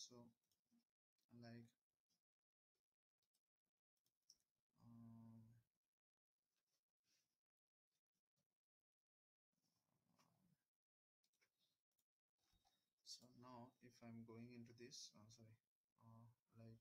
So like so now if I'm going into this sorry like uh,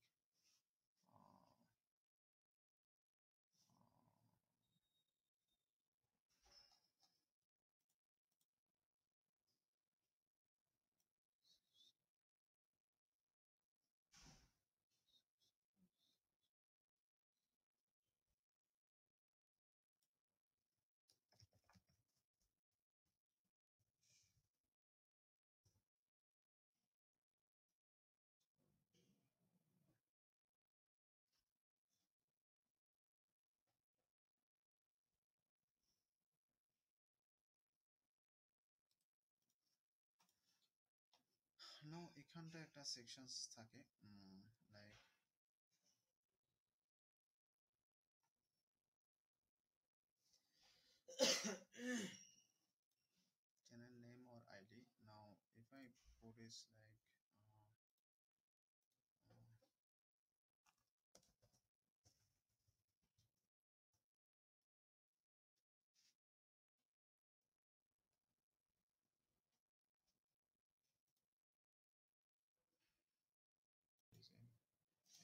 no এখানটা একটা sections থাকে like channel name or ID. Now if I put is like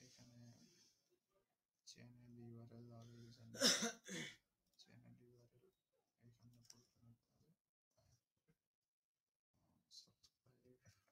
এখানে channel URL আর user channel URL এখানে put করতে হবে subscribe করে নাও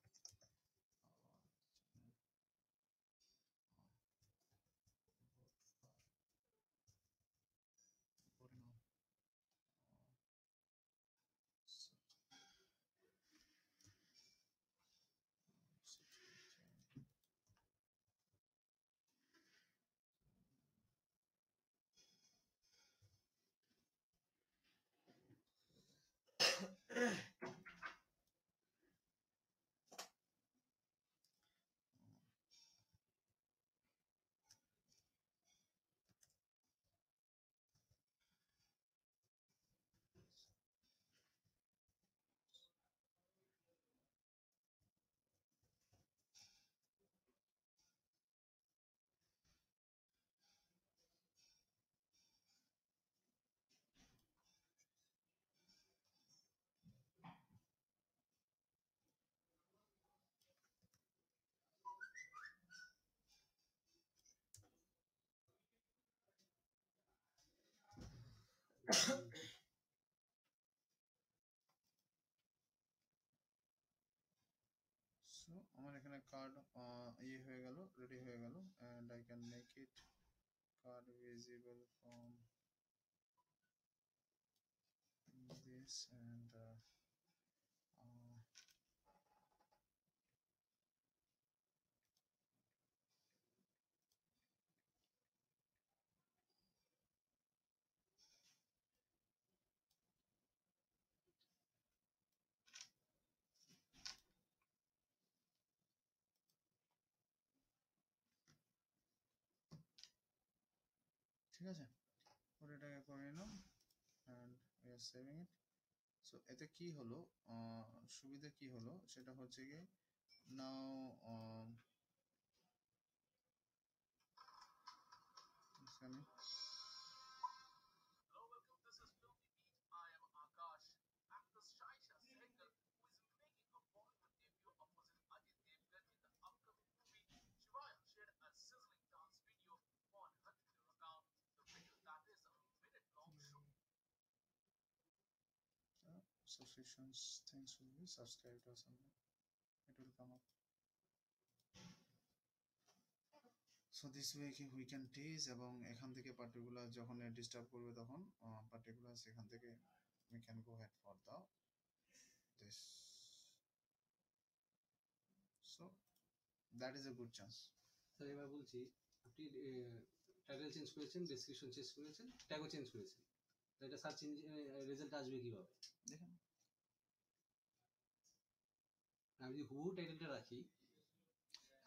so আমার এখানে কার্ড ইয়ে হয়ে গেল রেডি হয়ে গেল and I can make it card visible from this and ঠিক আছে পরে এটাকে করে নিলাম and we are saving it so এতে কি হলো সুবিধা কি হলো সেটা হচ্ছে কি নাও এখানে Hello, welcome. This is Filthy Beat. I am Akash. Actress Shaisha Sehgal, who is making a Bollywood debut opposite Ajit Devgan in the upcoming movie Shivaya, shared a sizzling dance video on her Twitter account. The video that is a minute-long show. subscriptions things will be subscribed or something it will come up so this way we can tease এবং এখান থেকে particular যখন disturb করবে তখন particular সেখান থেকে we can go ahead for the this so that is a good chance sir এবার বলছি আপনি টাইটেল চেঞ্জ করেছেন ডেসক্রিপশন চেঞ্জ করেছেন ট্যাগও চেঞ্জ করেছেন তো এটা সার্চ ইঞ্জিন রেজাল্ট আসবে কিভাবে দেখেন আমি যদি হুবহু টাইটেলটা রাখি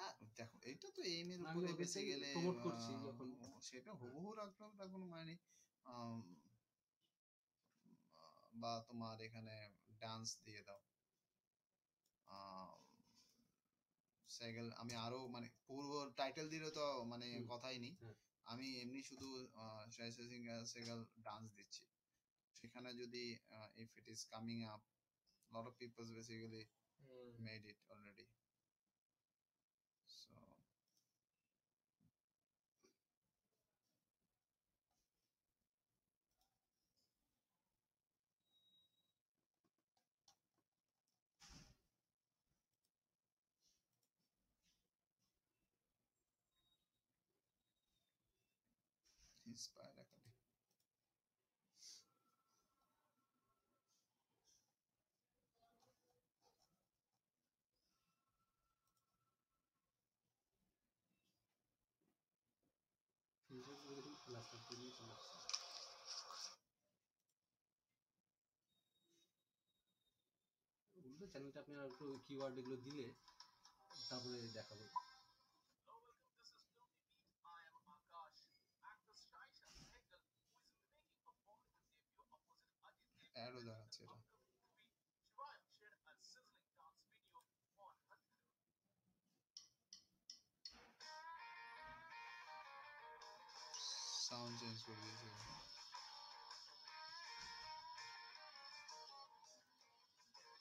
হ্যাঁ দেখো এটা তো এম এর আমি উপরে ওকে বেঁচে গেলে প্রমোট করছি যখন সেটা হুবহু রাখলেও তার কোনো মানে নেই বা তোমার এখানে ডান্স দিয়ে দাও সাইকেল আমি আরো মানে পুরো টাইটেল দিলে তো মানে হুম। কথাই নেই, হ্যাঁ। আমি এমনি শুধু সাইকেল ডান্স দিচ্ছি, সেখানে যদি if it is coming up, lot of people basically made it already, so inspire academy. Filter করে দেখুন ক্লাস করতে দিয়ে চলে আসছে। উল্টো চ্যানেলটা আপনি আর একটু কিওয়ার্ড এগুলো দিলে তারপরে দেখাবো। Hello, welcome. This is Filmy Beat. I am Akash. Actress Shaisha Sehgal, who is making a Bollywood debut opposite Ajit Arrow Devgan in দেখাচ্ছে the এটা, upcoming movie Shivaya, shared a sizzling dance video on her Twitter. Sound change করে দিয়েছে।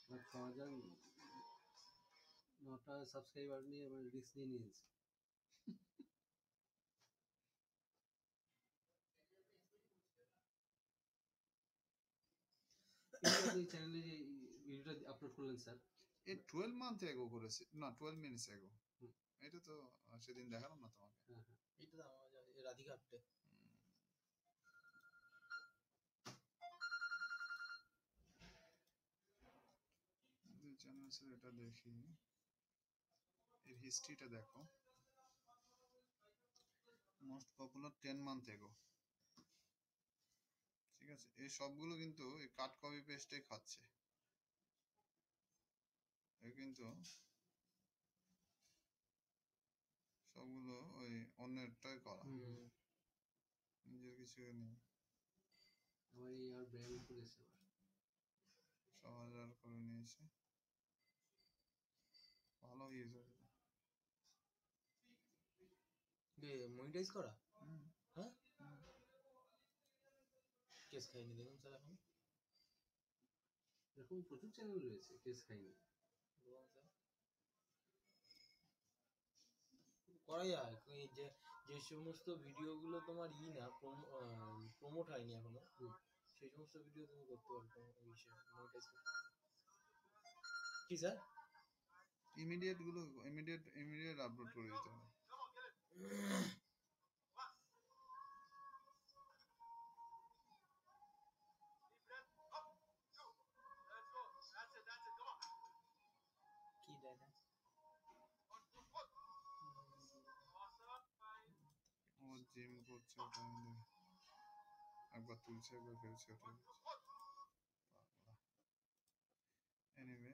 আমার 6009টা subscriber নিয়ে আমার risk নিয়ে নিয়েছি। কিন্তু আপনি চ্যানেলে যে ভিডিওটা আপলোড করলেন স্যার, এই 12 মান্থ এগো করেছে, না 12 মিনিটস এগো, হুম। এটা তো সেদিন দেখালাম না তোমাকে। হ্যাঁ হ্যাঁ, এটা তো আমার রাধিকা আপ্তে চ্যানেলসের এটা দেখি, এর হিস্ট্রিটা দেখো, মোস্ট পপুলার 10 মান্থ এগো, ঠিক আছে, এই সবগুলো কিন্তু এই কাট কপি পেস্টে খাচ্ছে, এ কিন্তু সবগুলো ওই অন্যেরটাই করা, হুম। নিজের কিছু নেই, আমার এই আর ব্র্যান্ড করেছে আবার। 6000 করে নিয়েছে, ভালো ইউজ হয়েছে। মনিটাইজ করা হুম, হ্যাঁ হুম। কেস খাইনি দেখুন স্যার এখন এরকম প্রচুর চ্যানেল রয়েছে কেস খাইনি। বলুন স্যার করা যায় এই যে যে সমস্ত ভিডিওগুলো তোমার না প্রমোট হয়নি এখনো সেই সমস্ত ভিডিও তুমি করতে পারবে মনিটাইজ করতে কি স্যার ইমিডিয়েট আপলোড করে দিতে হবে। Deep breath. Up, 2. Let's go. That's it. That's it. Come on. কি দেখা 1, 2, 4. Awesome. Fine. ও জিম করছে, ওটা আমি দেখি। একবার তুলছে একবার ফেলছে, ওটা 1, 2, 4. এনিওয়ে,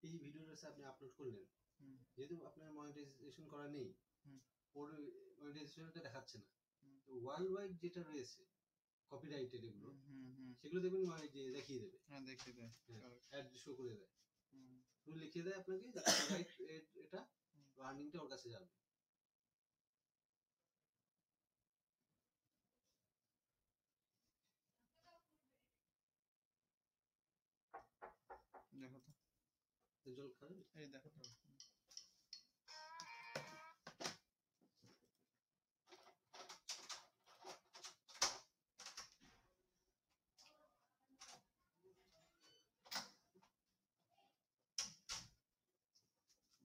এই ভিডিওটা স্যার আপনি আপলোড করলেন, হুম, যেহেতু আপনার মনিটাইজেশন করা নেই, হুম। ওর মনিটাইজেশনটা দেখাচ্ছে না, হুম। ওয়ার্ল্ড ওয়াইড যেটা রয়েছে কপিরাইটেড এগুলো, হুম, হুম, সেগুলো দেখবেন যে দেখিয়ে দেবে, হ্যাঁ দেখিয়ে দেয়, অ্যাড শো করে দেয়, হুম, পুরো লিখে দেয় আপনাকে রাইট এটা আর্নিংটা ওর কাছে যাবে। দেখো তো, তো জল খাবে এই দেখো তো,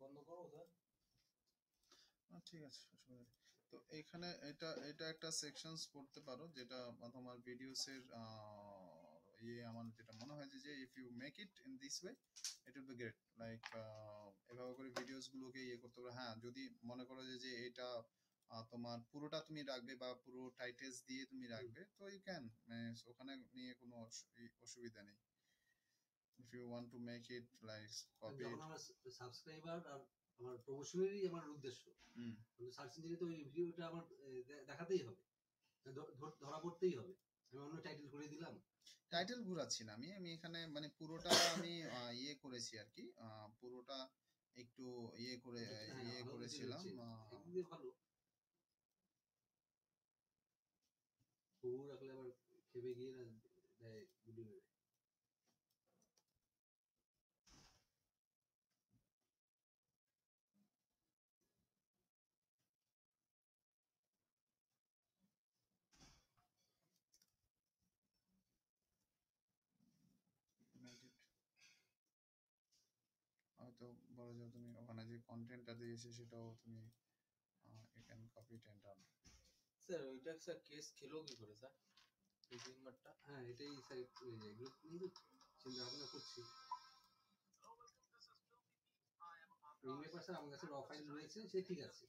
বন্ধ করো স্যার ঠিক আছে, অসুবিধা নেই। তো এইখানে এটা একটা সেকশনস পড়তে পারো, যেটা তোমার ভিডিওস এর আমার যেটা মনে হয় যে if you make it in this way it will be great, like এভাবে করে ভিডিওস গুলোকে করতে পারো। হ্যাঁ, যদি মনে করো যে এটা তোমার পুরোটা তুমি রাখবে বা পুরো টাইটেলস দিয়ে তুমি রাখবে, তো ইউ ক্যান, ওখানে নিয়ে কোনো অসুবিধা নেই। If you want to make it like copy. যখন আমার সাবস্ক্রাইবার আর আমার প্রমোশনেরই আমার উদ্দেশ্য, কিন্তু সার্চ ইঞ্জিনে তো ওই ভিডিওটা আমার দেখাতেই হবে, ধরা পড়তেই হবে। আমি অন্য টাইটেল করে দিলাম, টাইটেল ঘুরাচ্ছি না আমি এখানে, মানে পুরোটা আমি ইয়ে করেছি আর কি, পুরোটা একটু ইয়ে করে হ্যাঁ ইয়ে ভালো কিছু করেছিলাম। হচ্ছে, একদিকে ভালো। তবু রাখলে আবার খেপে গিয়ে না দেয় ভিডিও। হয়তো বলা যায় তুমি ওখানে যে কন্টেন্টটা দিয়েছে সেটাও তুমি you can copy it and run. Sir ওইটা স্যার কেস খেলো কি করে স্যার এই সিনেমাটা? হ্যাঁ এটাই স্যার, এগুলো নিয়ে তো চিন্তা ভাবনা করছি। এই ব্যাপার স্যার আমার কাছে র ফাইল রয়েছে, সে ঠিক আছে,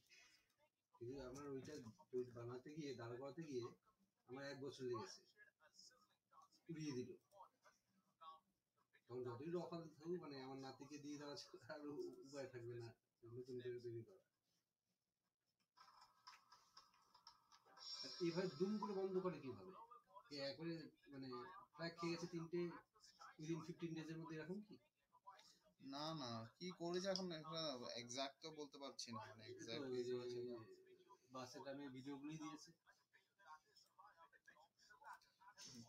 কিন্তু আমার ওইটা বানাতে গিয়ে দাঁড় করাতে গিয়ে আমার 1 বছর লেগেছে, উড়িয়ে দিল। তখন যতই র ফাইল থাকুক, মানে আমার নাতিকে দিয়ে দেওয়া ছাড়া আর উপায় থাকবে না নতুন করে তৈরি করা। এইভাবে দুম করে বন্ধ করে কিভাবে? একবারে মানে প্রায় খেয়ে গেছে 3টে উইদিন 15 ডেজের মধ্যে, এরকম কি? না না, কি করেছে এখন একটা এক্সাক্ট তো বলতে পারছি না, মানে এই তো এক্সাক্ট কি ওই যে করেছে না। বাসের টাইমে ভিডিওগুলোই দিয়েছে।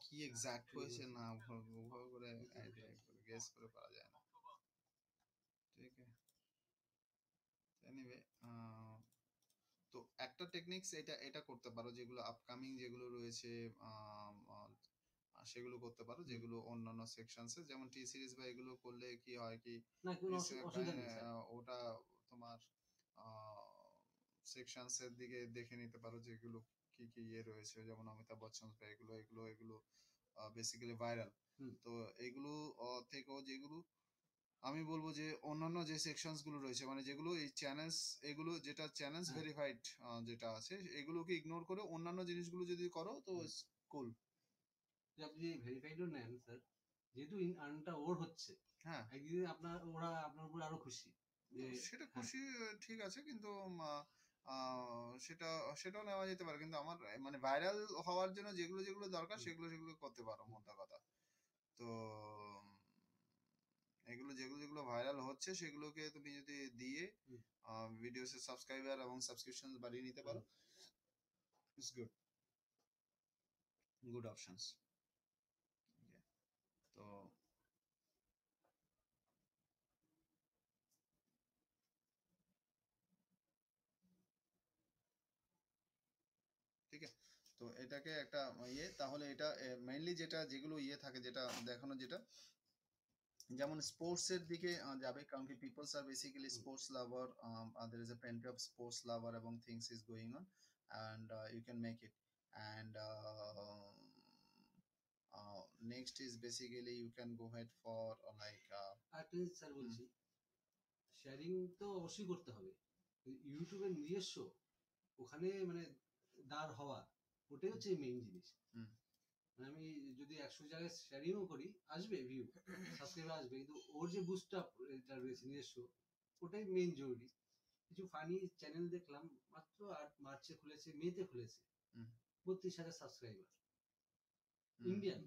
কি এক্সাক্ট হয়েছে না ওভাবে করে আইডিয়া করে গেস করে পারা যায় না। ঠিক আছে, এনিওয়ে, তো একটা টেকনিক্স এটা এটা করতে পারো, যেগুলো আপকামিং যেগুলো রয়েছে সেগুলো করতে পারো, যেগুলো অন্যান্য সেকশনসে যেমন টি সিরিজ বা এগুলো করলে কি হয় কি, না কোনো অসুবিধা নেই স্যার। ওটা তোমার সেকশনস এর দিকে দেখে নিতে পারো যেগুলো কি কি ইয়ে রয়েছে, যেমন অমিতাভ বচ্চন বা এগুলো এগুলো এগুলো বেসিক্যালি ভাইরাল। তো এগুলো থেকেও যেগুলো আমি বলবো যে অন্যান্য যে সেকশনস গুলো রয়েছে, মানে যেগুলো এই চ্যানেলস, এগুলো যেটা চ্যানেলস ভেরিফাইড যেটা আছে, এগুলোকে ইগনোর করে অন্যান্য জিনিসগুলো যদি করো তো কুল। আপনি ভেরিফাইডও নেন স্যার, যেহেতু আর্নটা ওর হচ্ছে, হ্যাঁ একদিন ওরা আপনার উপর আরো খুশি যে সেটা খুশি, ঠিক আছে, কিন্তু সেটা সেটাও নেওয়া যেতে পারে, কিন্তু আমার মানে ভাইরাল হওয়ার জন্য যেগুলো যেগুলো দরকার সেগুলো সেগুলো করতে পারো, মোটা কথা। তো এগুলো যেগুলো যেগুলো ভাইরাল হচ্ছে সেগুলোকে তুমি যদি দিয়ে ভিডিওসের সাবস্ক্রাইবার এবং সাবস্ক্রিপশন বাড়িয়ে নিতে পারো, ইটস গুড, গুড অপশনস। তো ঠিক আছে, তো এটাকে একটা ইয়ে, তাহলে এটা মেইনলি যেটা যেগুলো ইয়ে থাকে, যেটা দেখানো, যেটা যেমন স্পোর্টস এর দিকে যাবে, কারণ কি people's R basically sports lover, there is a plenty of sports lover এবং things is going on, and you can make it, and next is basically you can go ahead for like আরেকটা জিনিস sir বলছি, sharing তো অবশ্যই করতে হবে, ইউটিউবের নিজস্ব ওখানে মানে দাঁড় হওয়া, ওটাই হচ্ছে মেইন জিনিস। মানে আমি যদি 100 জায়গায় শেয়ারিংও করি, আসবে ভিউ, সাবস্ক্রাইবার আসবে, কিন্তু ওর যে বুস্ট আপ এটা রয়েছে নিজস্ব, ওটাই মেইন জরুরি। কিছু ফানি চ্যানেল দেখলাম, মাত্র মার্চে খুলেছে, মেতে খুলেছে, 32,000 সাবস্ক্রাইবার, ইন্ডিয়ান,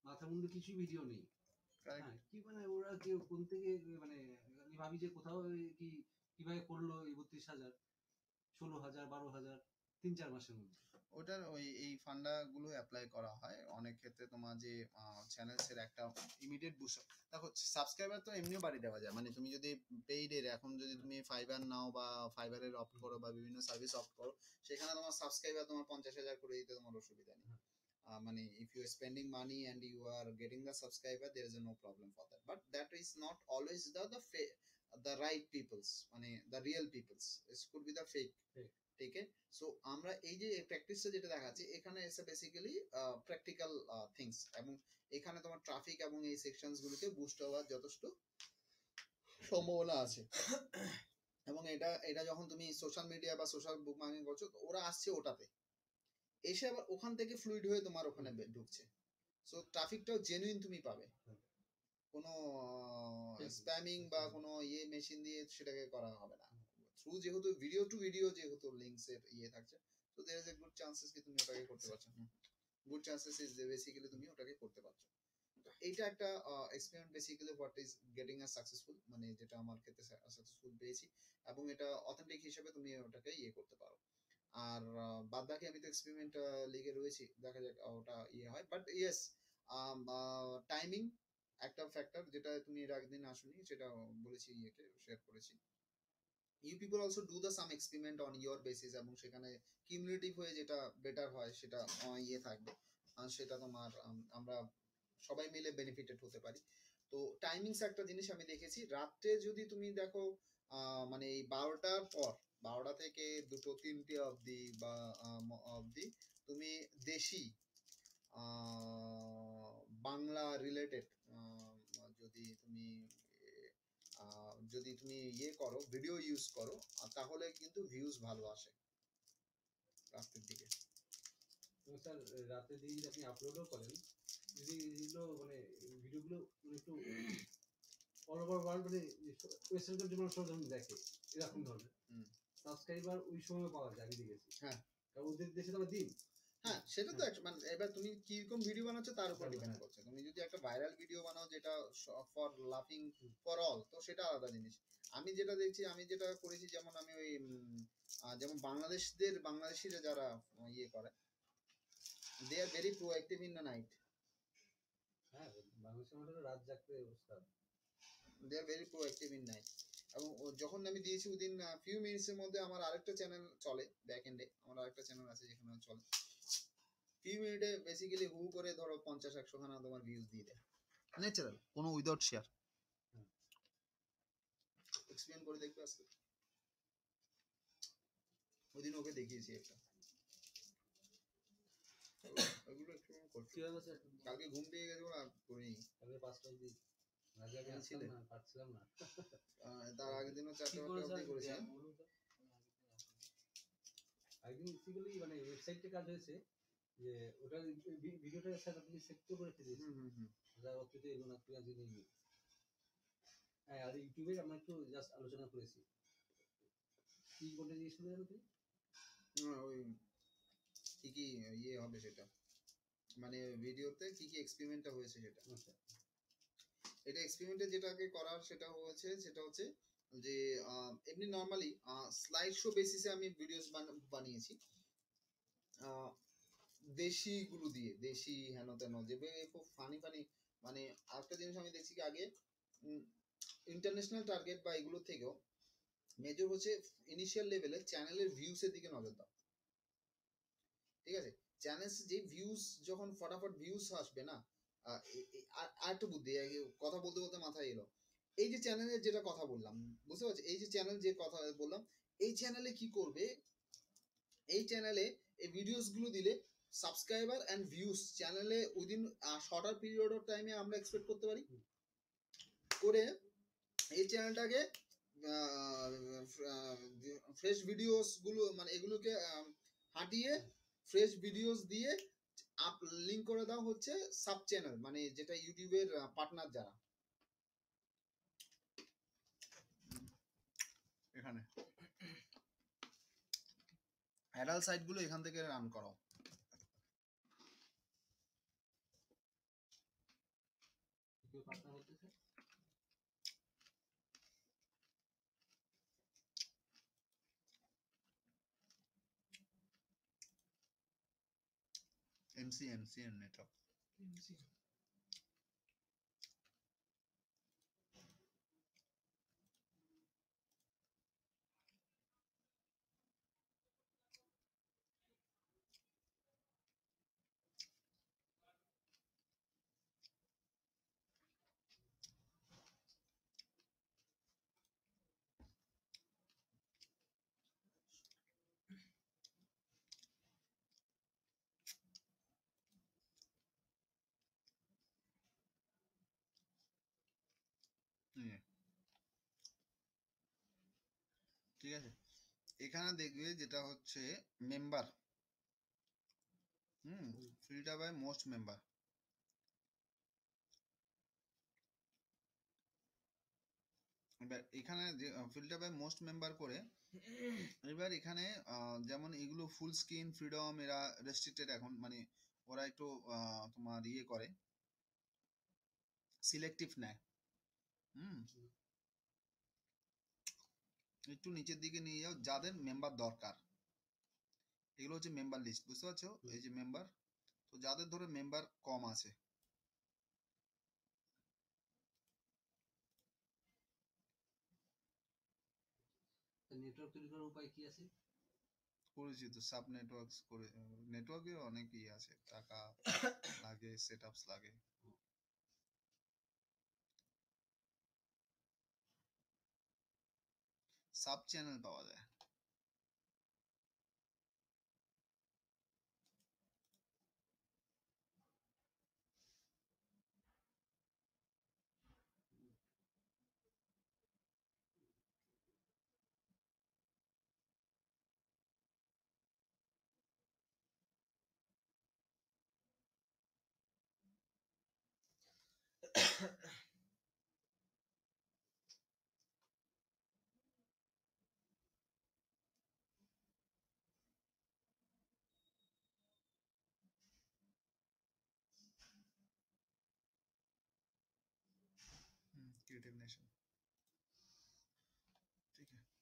মাথা মুন্ডু কিছু ভিডিও নেই। হ্যাঁ কি মানে ওরা কি কোন থেকে, মানে আমি ভাবি যে কোথাও কি কিভাবে করলো এই 32,000, 16,000, 12,000 3-4 মাসের মধ্যে। ওটার ওই এই ফান্ডা গুলো অ্যাপ্লাই করা হয় অনেক ক্ষেত্রে, তোমার যে চ্যানেলস এর একটা ইমিডিয়েট বুস্ট। দেখো সাবস্ক্রাইবার তো এমনিও বাড়িয়ে দেওয়া যায়, মানে তুমি যদি পেইড এর এখন যদি তুমি ফাইবার নাও বা ফাইবারের অফ করো বা বিভিন্ন সার্ভিস অফ করো, সেখানে তোমার সাবস্ক্রাইবার তোমার 50,000 করে দিতে তোমার অসুবিধা নেই। মানে if you are spending money and you are getting the subscriber, there is no problem for that, but that is not always the right peoples, মানে the real peoples, it could be the fake. ঠিক আছে, so আমরা এই যে প্র্যাকটিসটা যেটা দেখাচ্ছি এখানে এসে বেসিক্যালি প্র্যাকটিক্যাল থিংস, এবং এখানে তোমার ট্রাফিক এবং এই সেকশনস গুলোকে বুস্ট হওয়ার যথেষ্ট সম্ভাবনা আছে। এবং এটা এটা যখন তুমি সোশ্যাল মিডিয়া বা সোশ্যাল বুক মার্কেটিং করছো, তো ওরা আসছে ওটাতে, এসে আবার ওখান থেকে ফ্লুইড হয়ে তোমার ওখানে ঢুকছে। সো ট্রাফিকটাও জেনুইন তুমি পাবে, কোনো স্প্যামিং বা কোনো ইয়ে মেশিন দিয়ে সেটাকে করা হবে না। থ্রু যেহেতু ভিডিও টু ভিডিও যেহেতু লিঙ্কস এর ইয়ে থাকছে, তো there is a good chances কি তুমি ওটাকে করতে পারছো। গুড চান্সেস ইজ বেসিক্যালি তুমি ওটাকে করতে পারছো। তো এইটা একটা experiment basically what is getting a successful, মানে যেটা আমার ক্ষেত্রে সাকসেসফুল পেয়েছি, এবং এটা অথেন্টিক হিসেবে তুমি ওটাকে ইয়ে করতে পারো। আর বাদ বাকি আমি তো এক্সপেরিমেন্ট লিগে রয়েছি, দেখা যাক ওটা ইয়ে হয়। বাট ইয়েস, টাইমিং একটা ফ্যাক্টর, যেটা তুমি এর আগের দিন আসুনি, সেটা বলেছি, ইয়েতে শেয়ার করেছি। You people also do the same experiment on your basis, এবং সেখানে কিউমুলেটিভ হয়ে যেটা বেটার হয় সেটা ইয়ে থাকবে, সেটা তোমার আমরা সবাই মিলে বেনিফিটেড হতে পারি। তো টাইমিংস একটা জিনিস আমি দেখেছি, রাত্রে যদি তুমি দেখো মানে এই 12টার পর, 12টা থেকে 2টো 3টে অবধি বা অবধি তুমি দেশি বাংলা রিলেটেড যদি তুমি যদি তুমি ইয়ে করো, ভিডিও ইউজ করো, তাহলে কিন্তু ভিউজ ভালো আসে রাতের দিকে। স্যার রাতের দিকে যদি আপনি আপলোডও করেন, যদি এগুলো মানে ভিডিওগুলো মানে একটু অল ওভার ওয়ার্ল্ড মানে ওয়েস্টার্ন যেমন সব ধরুন দেখে এরকম ধরনের সাবস্ক্রাইবার ওই সময় পাওয়া যায়, আমি দেখেছি। হ্যাঁ, কারণ ওদের দেশে তো আবার দিন। হ্যাঁ সেটা তো একটা মানে, এবার তুমি কিরকম ভিডিও বানাচ্ছো তার উপর ডিপেন্ড করছে। তুমি যদি একটা ভাইরাল ভিডিও বানাও যেটা ফর লাফিং ফর অল, তো সেটা আলাদা জিনিস। আমি যেটা দেখছি, আমি যেটা করেছি, যেমন আমি ওই যেমন বাংলাদেশিরা যারা ইয়ে করে, they are very proactive in the night. হ্যাঁ, বাংলাদেশের মানুষের রাত জাগতে অবস্থা। They are very proactive in night. এবং যখন আমি দিয়েছি উইদিন ফিউ মিনিটসের মধ্যে আমার আরেকটা চ্যানেল চলে ব্যাক এন্ডে, আমার আরেকটা চ্যানেল আছে যেখানে চলে, ফিউ মিনিটে বেসিক্যালি হু করে ধরো 50-100 খানা তোমার ভিউজ দিয়ে দেয়, ন্যাচারাল, কোনো উইদাউট শেয়ার। এক্সপ্লেন করে দেখবে আজকে, ওইদিন ওকে দেখিয়েছি একটা, ওইগুলো এক্সপ্লেন করছি। কি হবে স্যার? কালকে ঘুম পেয়ে গেছে ওরা করিনি, তাহলে 5টা অবধি আগে আমি আসলাম না, পারছিলাম না। তার আগের দিনও কি 4টা করে অবধি স্যার করেছিলাম। বলুন তো? একদিন বেসিক্যালি মানে ওয়েবসাইটে কাজ হয়েছে যে ওটা ভিডিওটা স্যার আপনি সেভ করে রেখে দিয়েছেন, যা অতটা এলো না, তুই আজ নেই। হ্যাঁ, আর ইউটিউবে আমরা একটু জাস্ট আলোচনা করেছি। কি করতে জিজ্ঞেস করে জানো তুমি? ওই কি কি ইয়ে হবে সেটা, মানে ভিডিওতে কি কি এক্সপেরিমেন্টটা হয়েছে সেটা। আচ্ছা, এটা এক্সপেরিমেন্টে যেটাকে করার সেটা হচ্ছে যে এমনি নর্মালি স্লাইড শো বেসিসে আমি ভিডিওস বানিয়েছি, দেশি গুলো দিয়ে, দেশি হেন তেন, যেভাবে খুব ফানি ফানি। মানে আরেকটা জিনিস আমি দেখছি কি, আগে ইন্টারন্যাশনাল টার্গেট বা এগুলো থেকেও মেজর হচ্ছে ইনিশিয়াল লেভেলে চ্যানেলের ভিউস এর দিকে নজর দাও। ঠিক আছে, চ্যানেল যে ভিউজ, যখন ফটাফট ভিউজ আসবে না, আর একটা বুদ্ধি কথা বলতে বলতে মাথায় এলো, এই যে চ্যানেলের যেটা কথা বললাম, বুঝতে পারছি, এই যে চ্যানেল যে কথা বললাম, এই চ্যানেলে কি করবে, এই চ্যানেলে এই ভিডিওস গুলো দিলে সাবস্ক্রাইবার এন্ড ভিউজ চ্যানেলে উইদিন শর্টার পিরিয়ড অফ টাইমে আমরা এক্সপেক্ট করতে পারি করে, এই চ্যানেলটাকে ফ্রেশ ভিডিওস গুলো মানে এগুলোকে হাঁটিয়ে ফ্রেশ ভিডিওস দিয়ে আপ লিঙ্ক করে দাও হচ্ছে সাব চ্যানেল, মানে যেটা ইউটিউবের পার্টনার যারা, এখানে অ্যাডাল্ট সাইট গুলো এখান থেকে রান করো। কেউ পার্টনার বলতেছে এমসিএন নেটওয়ার্ক। এখানে দেখবে যেটা হচ্ছে member, filter by most member. এবার এখানে যে ফিল্টার বাই মোস্ট মেম্বার করে, এবার এখানে যেমন এগুলো ফুল স্ক্রিন ফ্রিডম এরা রেস্ট্রিক্টেড এখন, মানে ওরা একটু তোমার ইয়ে করে, সিলেক্টিভ নেয়। একটু নিচের দিকে নিয়ে যাও, যাদের মেম্বার দরকার, এগুলো হচ্ছে মেম্বার লিস্ট, বুঝতে পারছো? এই যে মেম্বার, তো যাদের ধরে মেম্বার কম আছে, নেটওয়ার্ক তৈরি করার উপায় কি আছে? পরিচিত সাব নেটওয়ার্ক করে, নেটওয়ার্কে অনেক ইয়ে আছে, টাকা লাগে, সেটআপস লাগে। সাব চ্যানেল পাওয়া যায়। ক্রিয়েটিভ নেশন, ঠিক আছে।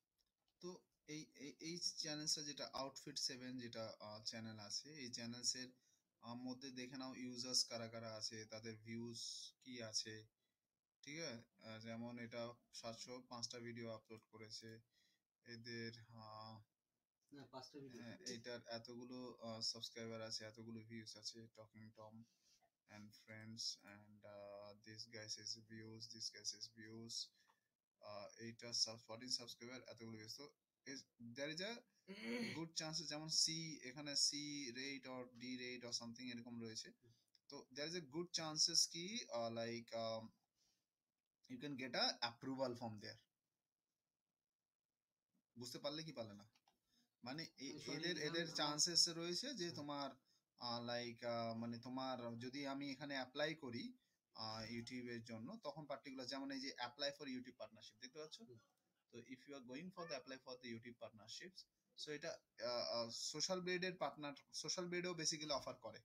তো এই এই চ্যানেলসটা যেটা আউটফিট 7 যেটা চ্যানেল আছে, এই চ্যানেলসের মধ্যে দেখে নাও ইউজার্স কারা কারা আছে, তাদের ভিউজ কি আছে, ঠিক আছে। যেমন এটা 705টা ভিডিও আপলোড করেছে, এদের না 5টা ভিডিও। এটার এতগুলো সাবস্ক্রাইবার আছে, এতগুলো ভিউজ আছে, talking Tom and friends and this guys is views, this guys is views, 14 subscriber, এতগুলো views। তো there is a good chances, যেমন সি এখানে C rate or D rate or something এরকম রয়েছে। তো there is a good chances কি like you can get a approval from there। বুঝতে পারলে কি পারলে না? মানে এদের এদের চান্সেস রয়েছে যে তোমার লাইক মানে তোমার যদি আমি এখানে অ্যাপ্লাই করি ইউটিউবের জন্য, তখন পার্টিকুলার যেমন এই যে অ্যাপ্লাই ফর ইউটিউব পার্টনারশিপ দেখতে পাচ্ছ। তো if you are going for the apply for the YouTube partnerships, so এটা সোশ্যাল ব্লেডের পার্টনার, সোশ্যাল ব্লেডও বেসিক্যালি অফার করে,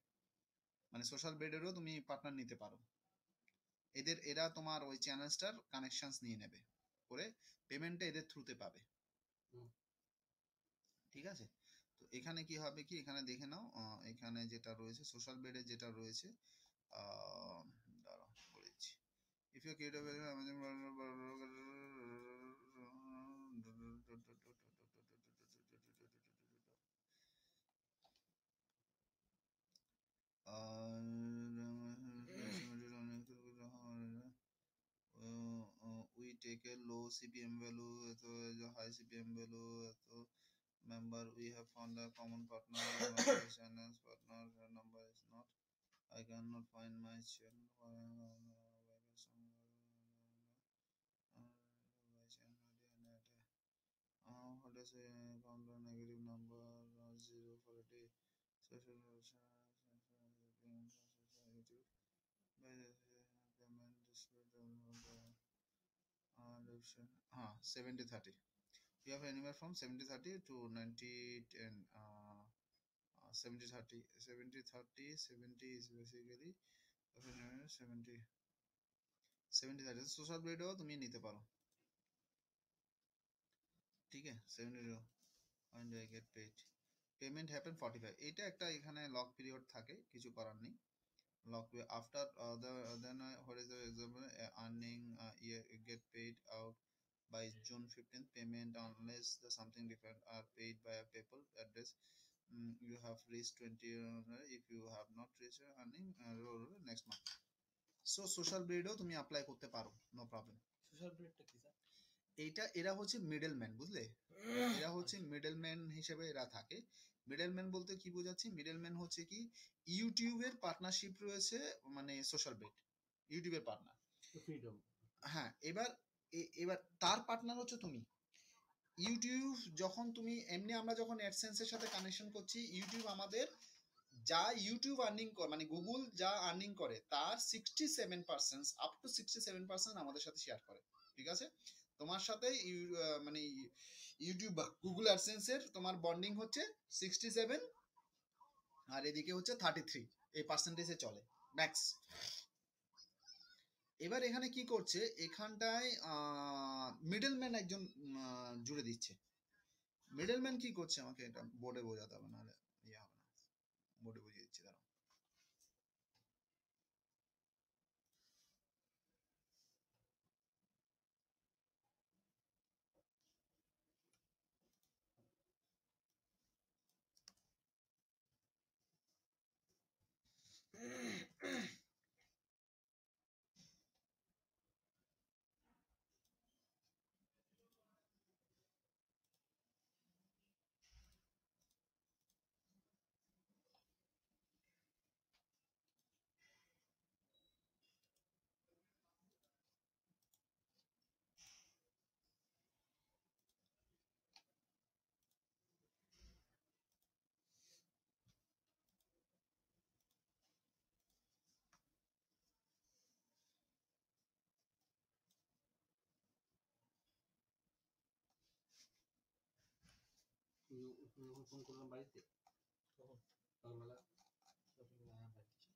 মানে সোশ্যাল ব্লেডেরও তুমি পার্টনার নিতে পারো। এরা তোমার ওই চ্যানেলসটার কানেকশনস নিয়ে নেবে, করে পেমেন্টটা এদের থ্রুতে পাবে, ঠিক আছে। তো এখানে কি হবে কি, এখানে দেখে নাও এখানে যেটা রয়েছে সোশ্যাল বেডে যেটা রয়েছে, দাঁড়াও বলেছি, if you create we take a low CPM value, তো high CPM value, তো member we have found a common partner, channels partner number is not, I cannot find my channel, what is a counter negative number 0 for a day, social YouTube by the payment display option 70-30, you have anywhere from 70-30 to 90-10, 70-30, 70-30, 70 is basically 70 70-30 social মিডিয়াও তুমি নিতে পারো, ঠিক আছে। 70 when do I get paid, payment happen 45, এটা একটা এখানে lock period থাকে, কিছু করার নেই। Lock after then what is the example, earning year get paid out by June 15th, payment unless the something different are paid by a PayPal address, you have reached 20, if you have not reached earning next month। So social ব্লেডও তুমি apply করতে পারো, no problem. Social ব্লেডটা কি sir? এইটা এরা হচ্ছে middleman, বুঝলে, এরা হচ্ছে মিডলম্যান হিসেবে এরা থাকে। মিডলম্যান বলতে কি বোঝাচ্ছি, মিডলম্যান হচ্ছে কি ইউটিউবের পার্টনারশিপ রয়েছে, মানে সোশ্যাল ব্লেড ইউটিউবের পার্টনার, ফ্রিডম, হ্যাঁ। এবার এবার তার পার্টনার হচ্ছে তুমি, ইউটিউব যখন তুমি এমনি আমরা যখন অ্যাডসেন্সের সাথে কানেকশন করছি, ইউটিউব আমাদের যা ইউটিউব আর্নিং করে মানে গুগল যা আর্নিং করে তার 67% আপ টু 67% আমাদের সাথে শেয়ার করে। ঠিক আছে, তোমার সাথে মানে ইউটিউব বা গুগল অ্যাডসেন্সের তোমার বন্ডিং হচ্ছে 67 আর এদিকে হচ্ছে 33, এই পার্সেন্টেজে চলে ম্যাক্স। এবার এখানে কি করছে, এখানটায় মিডলম্যান একজন জুড়ে দিচ্ছে। মিডলম্যান কি করছে আমাকে এটা বোর্ডে বোঝাতে হবে, নাহলে ইয়ে হবে না, বোর্ডে বুঝিয়ে দিচ্ছি দাঁড়াও। যখন ফোন করলাম বাড়িতে তখন সকালবেলা, সকালবেলা হ্যাঁ বাড়িতে ছিল।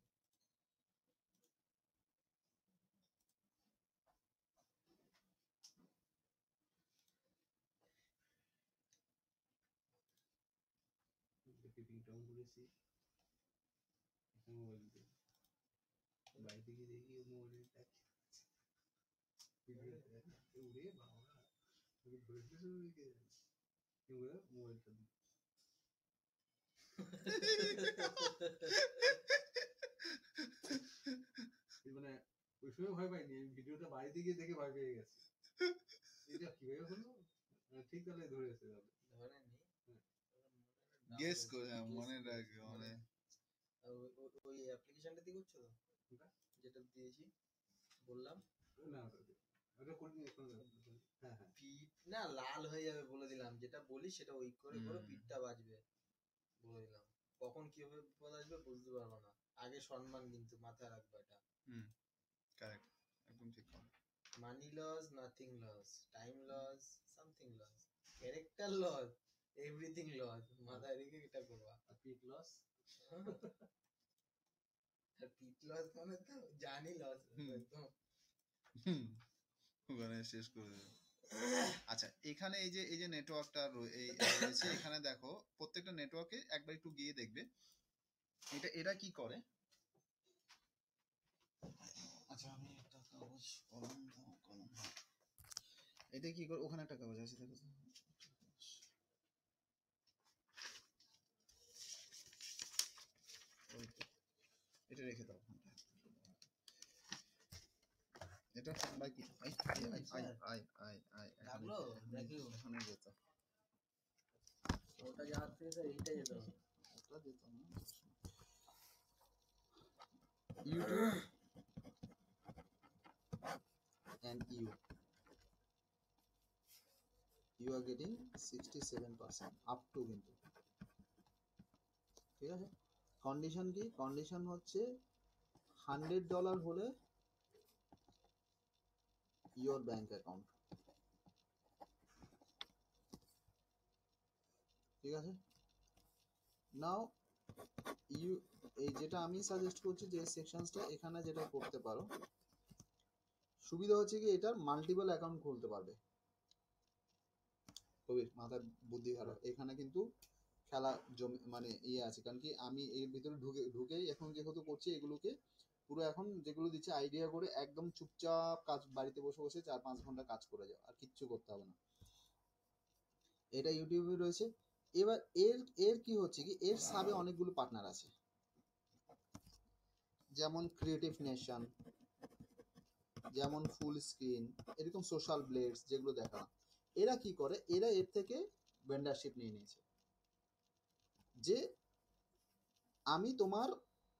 পিপিংটা অন করেছি, একটা মোবাইল দিয়ে বাড়িতে গিয়ে দেখি মোবাইলের উড়ে বাবা ধরেছে মোবাইলটা দিই। মানে ওই সময় ভয় পাইনি, আমি ভিডিওটা বাড়িতে গিয়ে দেখে ভয় পেয়ে গেছি, এটা কিভাবে হলো। ঠিক তাহলে ধরেছে তাহলে ধরেনি, গেস করে মনে রাখবে মানে ওই অ্যাপ্লিকেশনটা দিয়ে করছো তো, ওটা যেটা দিয়েছি বললাম। না ওটা করিনি এখন। হ্যাঁ হ্যাঁ পিঠ না লাল হয়ে যাবে বলে দিলাম, যেটা বলি সেটা ওই করে করে হুম। পিঠটা বাজবে বলে দিলাম। কখন কিভাবে বিপদ আসবে বুঝতে পারবো না। আগে সম্মান, কিন্তু মাথায় রাখবো এটা। হুম, কারেক্ট, একদম ঠিক কথা। Money loss, nothing loss, time loss, something loss, character loss, everything loss. মাথায় রেখে এটা করবা। আর পিট লস, আর পিঠ লস মানে তো জানি লস একদম। হুম, ওখানে শেষ করে দেবে। আচ্ছা, এখানে এই যে নেটওয়ার্কটা রয়েছে, এখানে দেখো প্রত্যেকটা নেটওয়ার্কে একবার একটু গিয়ে দেখবে এরা কি করে। আচ্ছা, আমি একটা কাগজ কলম দাও, কলম। এটা কি করে, ওখানে একটা কাগজ আছে দেখো তো। ওই তো, এটা রেখে দাও ওখানটা। এটা ঠান্ডা কি, I I I I I I ডাকলো দেখি ওখানে যেত, ওটা যাওয়ার থেকে এইটা যেতে হবে। ওটা যেত না। YouTube and you are getting 67% up to, কিন্তু ঠিক আছে। কন্ডিশন কি, কন্ডিশন হচ্ছে $100 হলে your bank account, ঠিক আছে। নাও এই যেটা আমি সাজেস্ট করছি যে সেকশনসটা, এখানে যেটা করতে পারো সুবিধা হচ্ছে কি, এটার মাল্টিপল অ্যাকাউন্ট খুলতে পারবে। কবির মাথায় বুদ্ধি খারাপ, এখানে কিন্তু খেলা জমি মানে ইয়ে আছে, কারণ কি আমি এর ভিতরে ঢুকেই এখন যেহেতু করছি এগুলোকে পুরো, এখন যেগুলো দিচ্ছে আইডিয়া করে একদম চুপচাপ কাজ, বাড়িতে বসে বসে 4-5 ঘন্টা কাজ করে যাও, আর কিচ্ছু করতে হবে না। এটা ইউটিউবে রয়েছে। এবার এর কি হচ্ছে কি, এর সাবে অনেকগুলো পার্টনার আছে, যেমন ক্রিয়েটিভ নেশন, যেমন ফুল স্ক্রিন, এরকম সোশ্যাল ব্লেডস যেগুলো দেখা। এরা কি করে, এরা এর থেকে ভেন্ডারশিপ নিয়ে নিয়েছে, যে আমি তোমার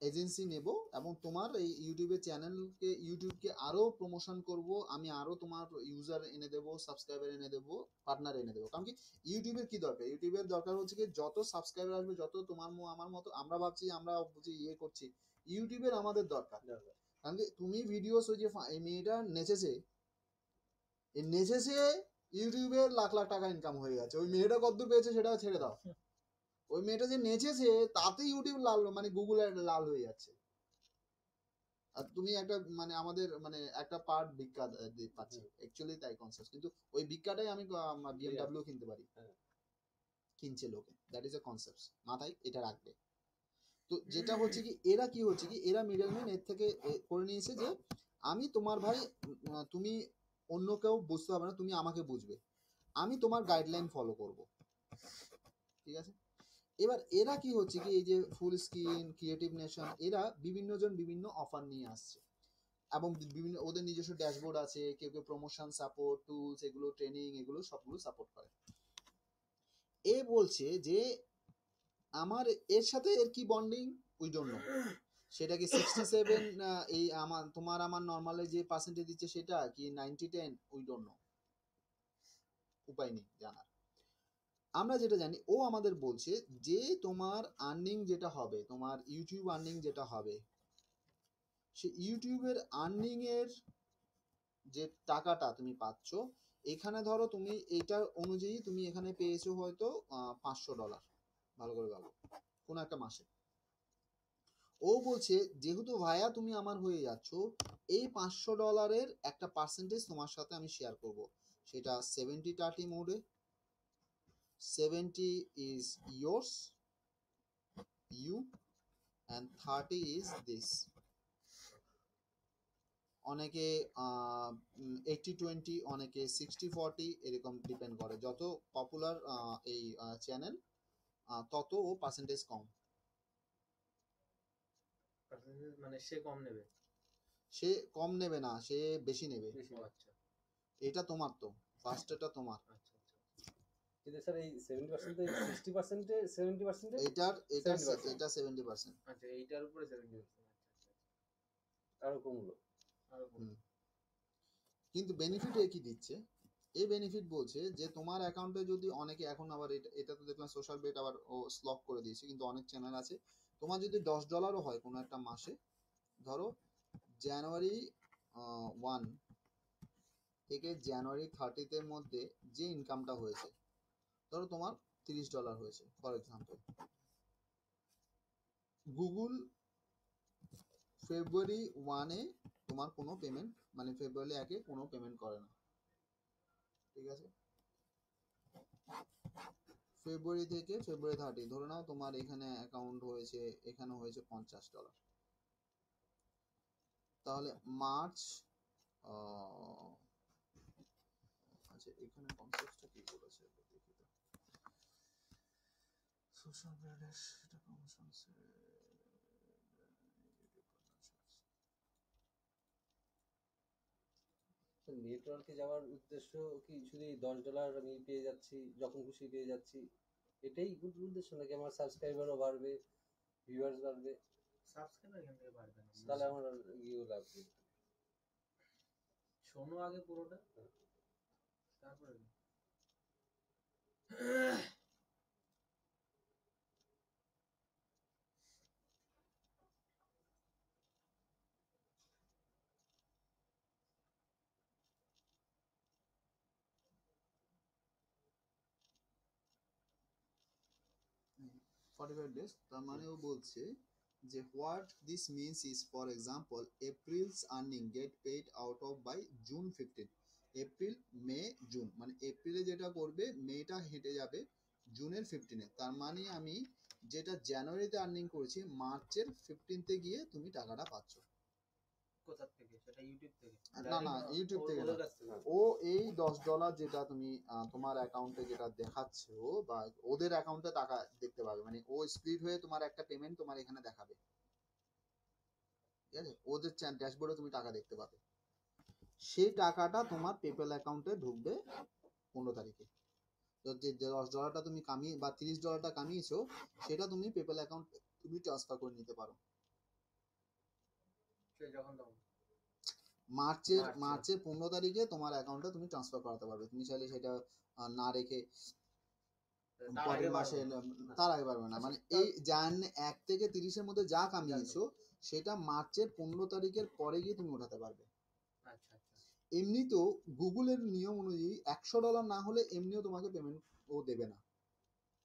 এজেন্সি নেব এবং তোমার এই ইউটিউবের চ্যানেলকে ইউটিউবকে আরো প্রমোশন করব, আমি আরো তোমার ইউজার এনে দেবো, সাবস্ক্রাইবার এনে দেবো, পার্টনার এনে দেবো। কারণ কি ইউটিউবের কি দরকার, ইউটিউবের দরকার হচ্ছে কি যত সাবস্ক্রাইবার আসবে, যত তোমার আমার মতো আমরা ভাবছি আমরা বুঝি ইয়ে করছি, ইউটিউবের আমাদের দরকার। কারণ কি তুমি ভিডিওস ওই যে এই মেয়েটা নেচেছে, এই নেচেছে ইউটিউবের লাখ লাখ টাকা ইনকাম হয়ে গেছে, ওই মেয়েটা কতদূর পেয়েছে সেটা ছেড়ে দাও, ওই মেয়েটা যে নেচেছে তাতে ইউটিউব লাল মানে গুগল লাল হয়ে যাচ্ছে। আর তুমি একটা মানে আমাদের মানে একটা পার্ট ভিক্ষা পাচ্ছি, অ্যাকচুয়ালি তাই কনসেপ্ট। কিন্তু ওই ভিক্ষাটাই আমি বিএমডব্লিউ কিনতে পারি, কিনছে লোকে, দ্যাট ইজ এ কনসেপ্ট, মাথায় এটা রাখবে। তো যেটা হচ্ছে কি এরা কি হচ্ছে কি এরা মিডলম্যান এর থেকে করে নিয়েছে যে আমি তোমার ভাই, তুমি অন্য কেউ বুঝতে পারবে না, তুমি আমাকে বুঝবে, আমি তোমার গাইডলাইন ফলো করব, ঠিক আছে। এবার এরা কি হচ্ছে কি এই যে ফুল স্ক্রিন, ক্রিয়েটিভ নেশন, এরা বিভিন্ন জন বিভিন্ন অফার নিয়ে আসছে এবং বিভিন্ন ওদের নিজস্ব ড্যাশবোর্ড আছে, কেউ কেউ প্রমোশন সাপোর্ট টুলস, এগুলো ট্রেনিং, এগুলো সবগুলো সাপোর্ট করে। এ বলছে যে আমার এর সাথে এর কি বন্ডিং উই ডোন্ট নো, সেটা কি 67 এই আমার তোমার আমার নর্মালে যে পার্সেন্টেজ দিচ্ছে সেটা কি 90-10 উই ডোন্ট নো, উপায় নেই জানার। আমরা যেটা জানি ও আমাদের বলছে যে তোমার আর্নিং যেটা হবে, তোমার ইউটিউব আর্নিং যেটা হবে, সে ইউটিউবের আর্নিং এর যে টাকাটা তুমি পাচ্ছ, এখানে ধরো তুমি এইটা অনুযায়ী তুমি এখানে পেয়েছো হয়তো $500, ভালো করে ভাবো, কোন একটা মাসে। ও বলছে যেহেতু ভাইয়া তুমি আমার হয়ে যাচ্ছ, এই $500 একটা পার্সেন্টেজ তোমার সাথে আমি শেয়ার করব, সেটা 70-30 মোডে, 70 is yours, you, and 30 is this। অনেকে 80-20, অনেকে 60-40, এরকম ডিপেন্ড করে, যত পপুলার এই চ্যানেল তত ও পার্সেন্টেজ কম। মানে সে কম নেবে? সে কম নেবে না, সে বেশি নেবে। আচ্ছা, এটা তোমার তো ফার্স্ট, এটা তোমার। আচ্ছা আচ্ছা। কিন্তু স্যার এই 70% 60% 70% এটার এটা 70%। এটা 70%। আচ্ছা, এইটার উপরে 70%। আরো কমলো। আরো কম। কিন্তু বেনিফিট এ কি দিচ্ছে, এই বেনিফিট বলছে যে তোমার অ্যাকাউন্টে যদি অনেকে এখন আবার এটা তো দেখলাম সোশ্যাল বেট আবার ও স্লক করে দিয়েছে, কিন্তু অনেক চ্যানেল আছে, তোমার যদি $10 হয় কোনো একটা মাসে, ধরো জানুয়ারি 1 থেকে জানুয়ারি 30 এর মধ্যে যে ইনকামটা হয়েছে, ধরো তোমার $30 হয়েছে ফর এক্সাম্পল, গুগল ফেব্রুয়ারি 1-এ তোমার কোনো পেমেন্ট মানে ফেব্রুয়ারি 1-এ কোনো পেমেন্ট করে না, ঠিক আছে। ফেব্রুয়ারি থেকে ফেব্রুয়ারি 30 ধরে নাও তোমার এখানে অ্যাকাউন্ট হয়েছে, এখানে হয়েছে $50, তাহলে মার্চ আচ্ছা এখানে কনসেপ্টটা কি বলেছে দেখি তো, সোশ্যাল ব্র্যান্ডের এটা প্রমোশনস নেটওয়ার্কে যাওয়ার উদ্দেশ্য কি শুধু $10 আমি পেয়ে যাচ্ছি, যখন খুশি পেয়ে যাচ্ছি, এটাই উদ্দেশ্য, নাকি আমার সাবস্ক্রাইবারও বাড়বে, ভিউয়ার্স বাড়বে? সাবস্ক্রাইবার এখান থেকে বাড়বে না। তাহলে আমার আর ইয়েও লাভ নেই। শোনো আগে পুরোটা, তারপরে days, 45 days, তার মানে ও বলছে যে what this means is for example April's earning get paid out of by June 15, April May June, মানে এপ্রিলে যেটা করবে মেটা হেঁটে যাবে জুনের 15-এ, তার মানে আমি যেটা জানুয়ারিতে আর্নিং করেছি মার্চের 15-তে গিয়ে তুমি টাকাটা পাচ্ছ। কোথা থেকে? সেটা ইউটিউব থেকে? না না ইউটিউব থেকে না, ওদের কাছ থেকে? ও এই $10 যেটা তুমি তোমার অ্যাকাউন্টে যেটা দেখাচ্ছে ও বা ওদের অ্যাকাউন্টে টাকা দেখতে পাবে, মানে ও স্প্লিট হয়ে তোমার একটা পেমেন্ট তোমার এখানে দেখাবে, ঠিক আছে, ওদের ড্যাশবোর্ডে তুমি টাকা দেখতে পাবে, সেই টাকাটা তোমার পেপ্যাল অ্যাকাউন্টে ঢুকবে 15 তারিখে। তো যে $10 তুমি কামিয়ে বা $30 কামিয়েছো সেটা তুমি পেপ্যাল অ্যাকাউন্ট তুমি ট্রান্সফার করে নিতে পারো। সে যখন তখন মার্চের মার্চে। মার্চের 15 তারিখে তোমার অ্যাকাউন্টে তুমি ট্রান্সফার করাতে পারবে। তুমি চাইলে সেটা না রেখে তার পরের আগে মাসে পারবো না। তার আগে পারবে না। মানে এই জানুয়ারি 1 থেকে 30-এর মধ্যে যা কামিয়েছো সেটা মার্চের 15 তারিখের পরে গিয়ে তুমি ওঠাতে পারবে। আচ্ছা আচ্ছা এমনিতেও গুগলের নিয়ম অনুযায়ী $100 না হলে এমনিও তোমাকে পেমেন্ট ও দেবে না,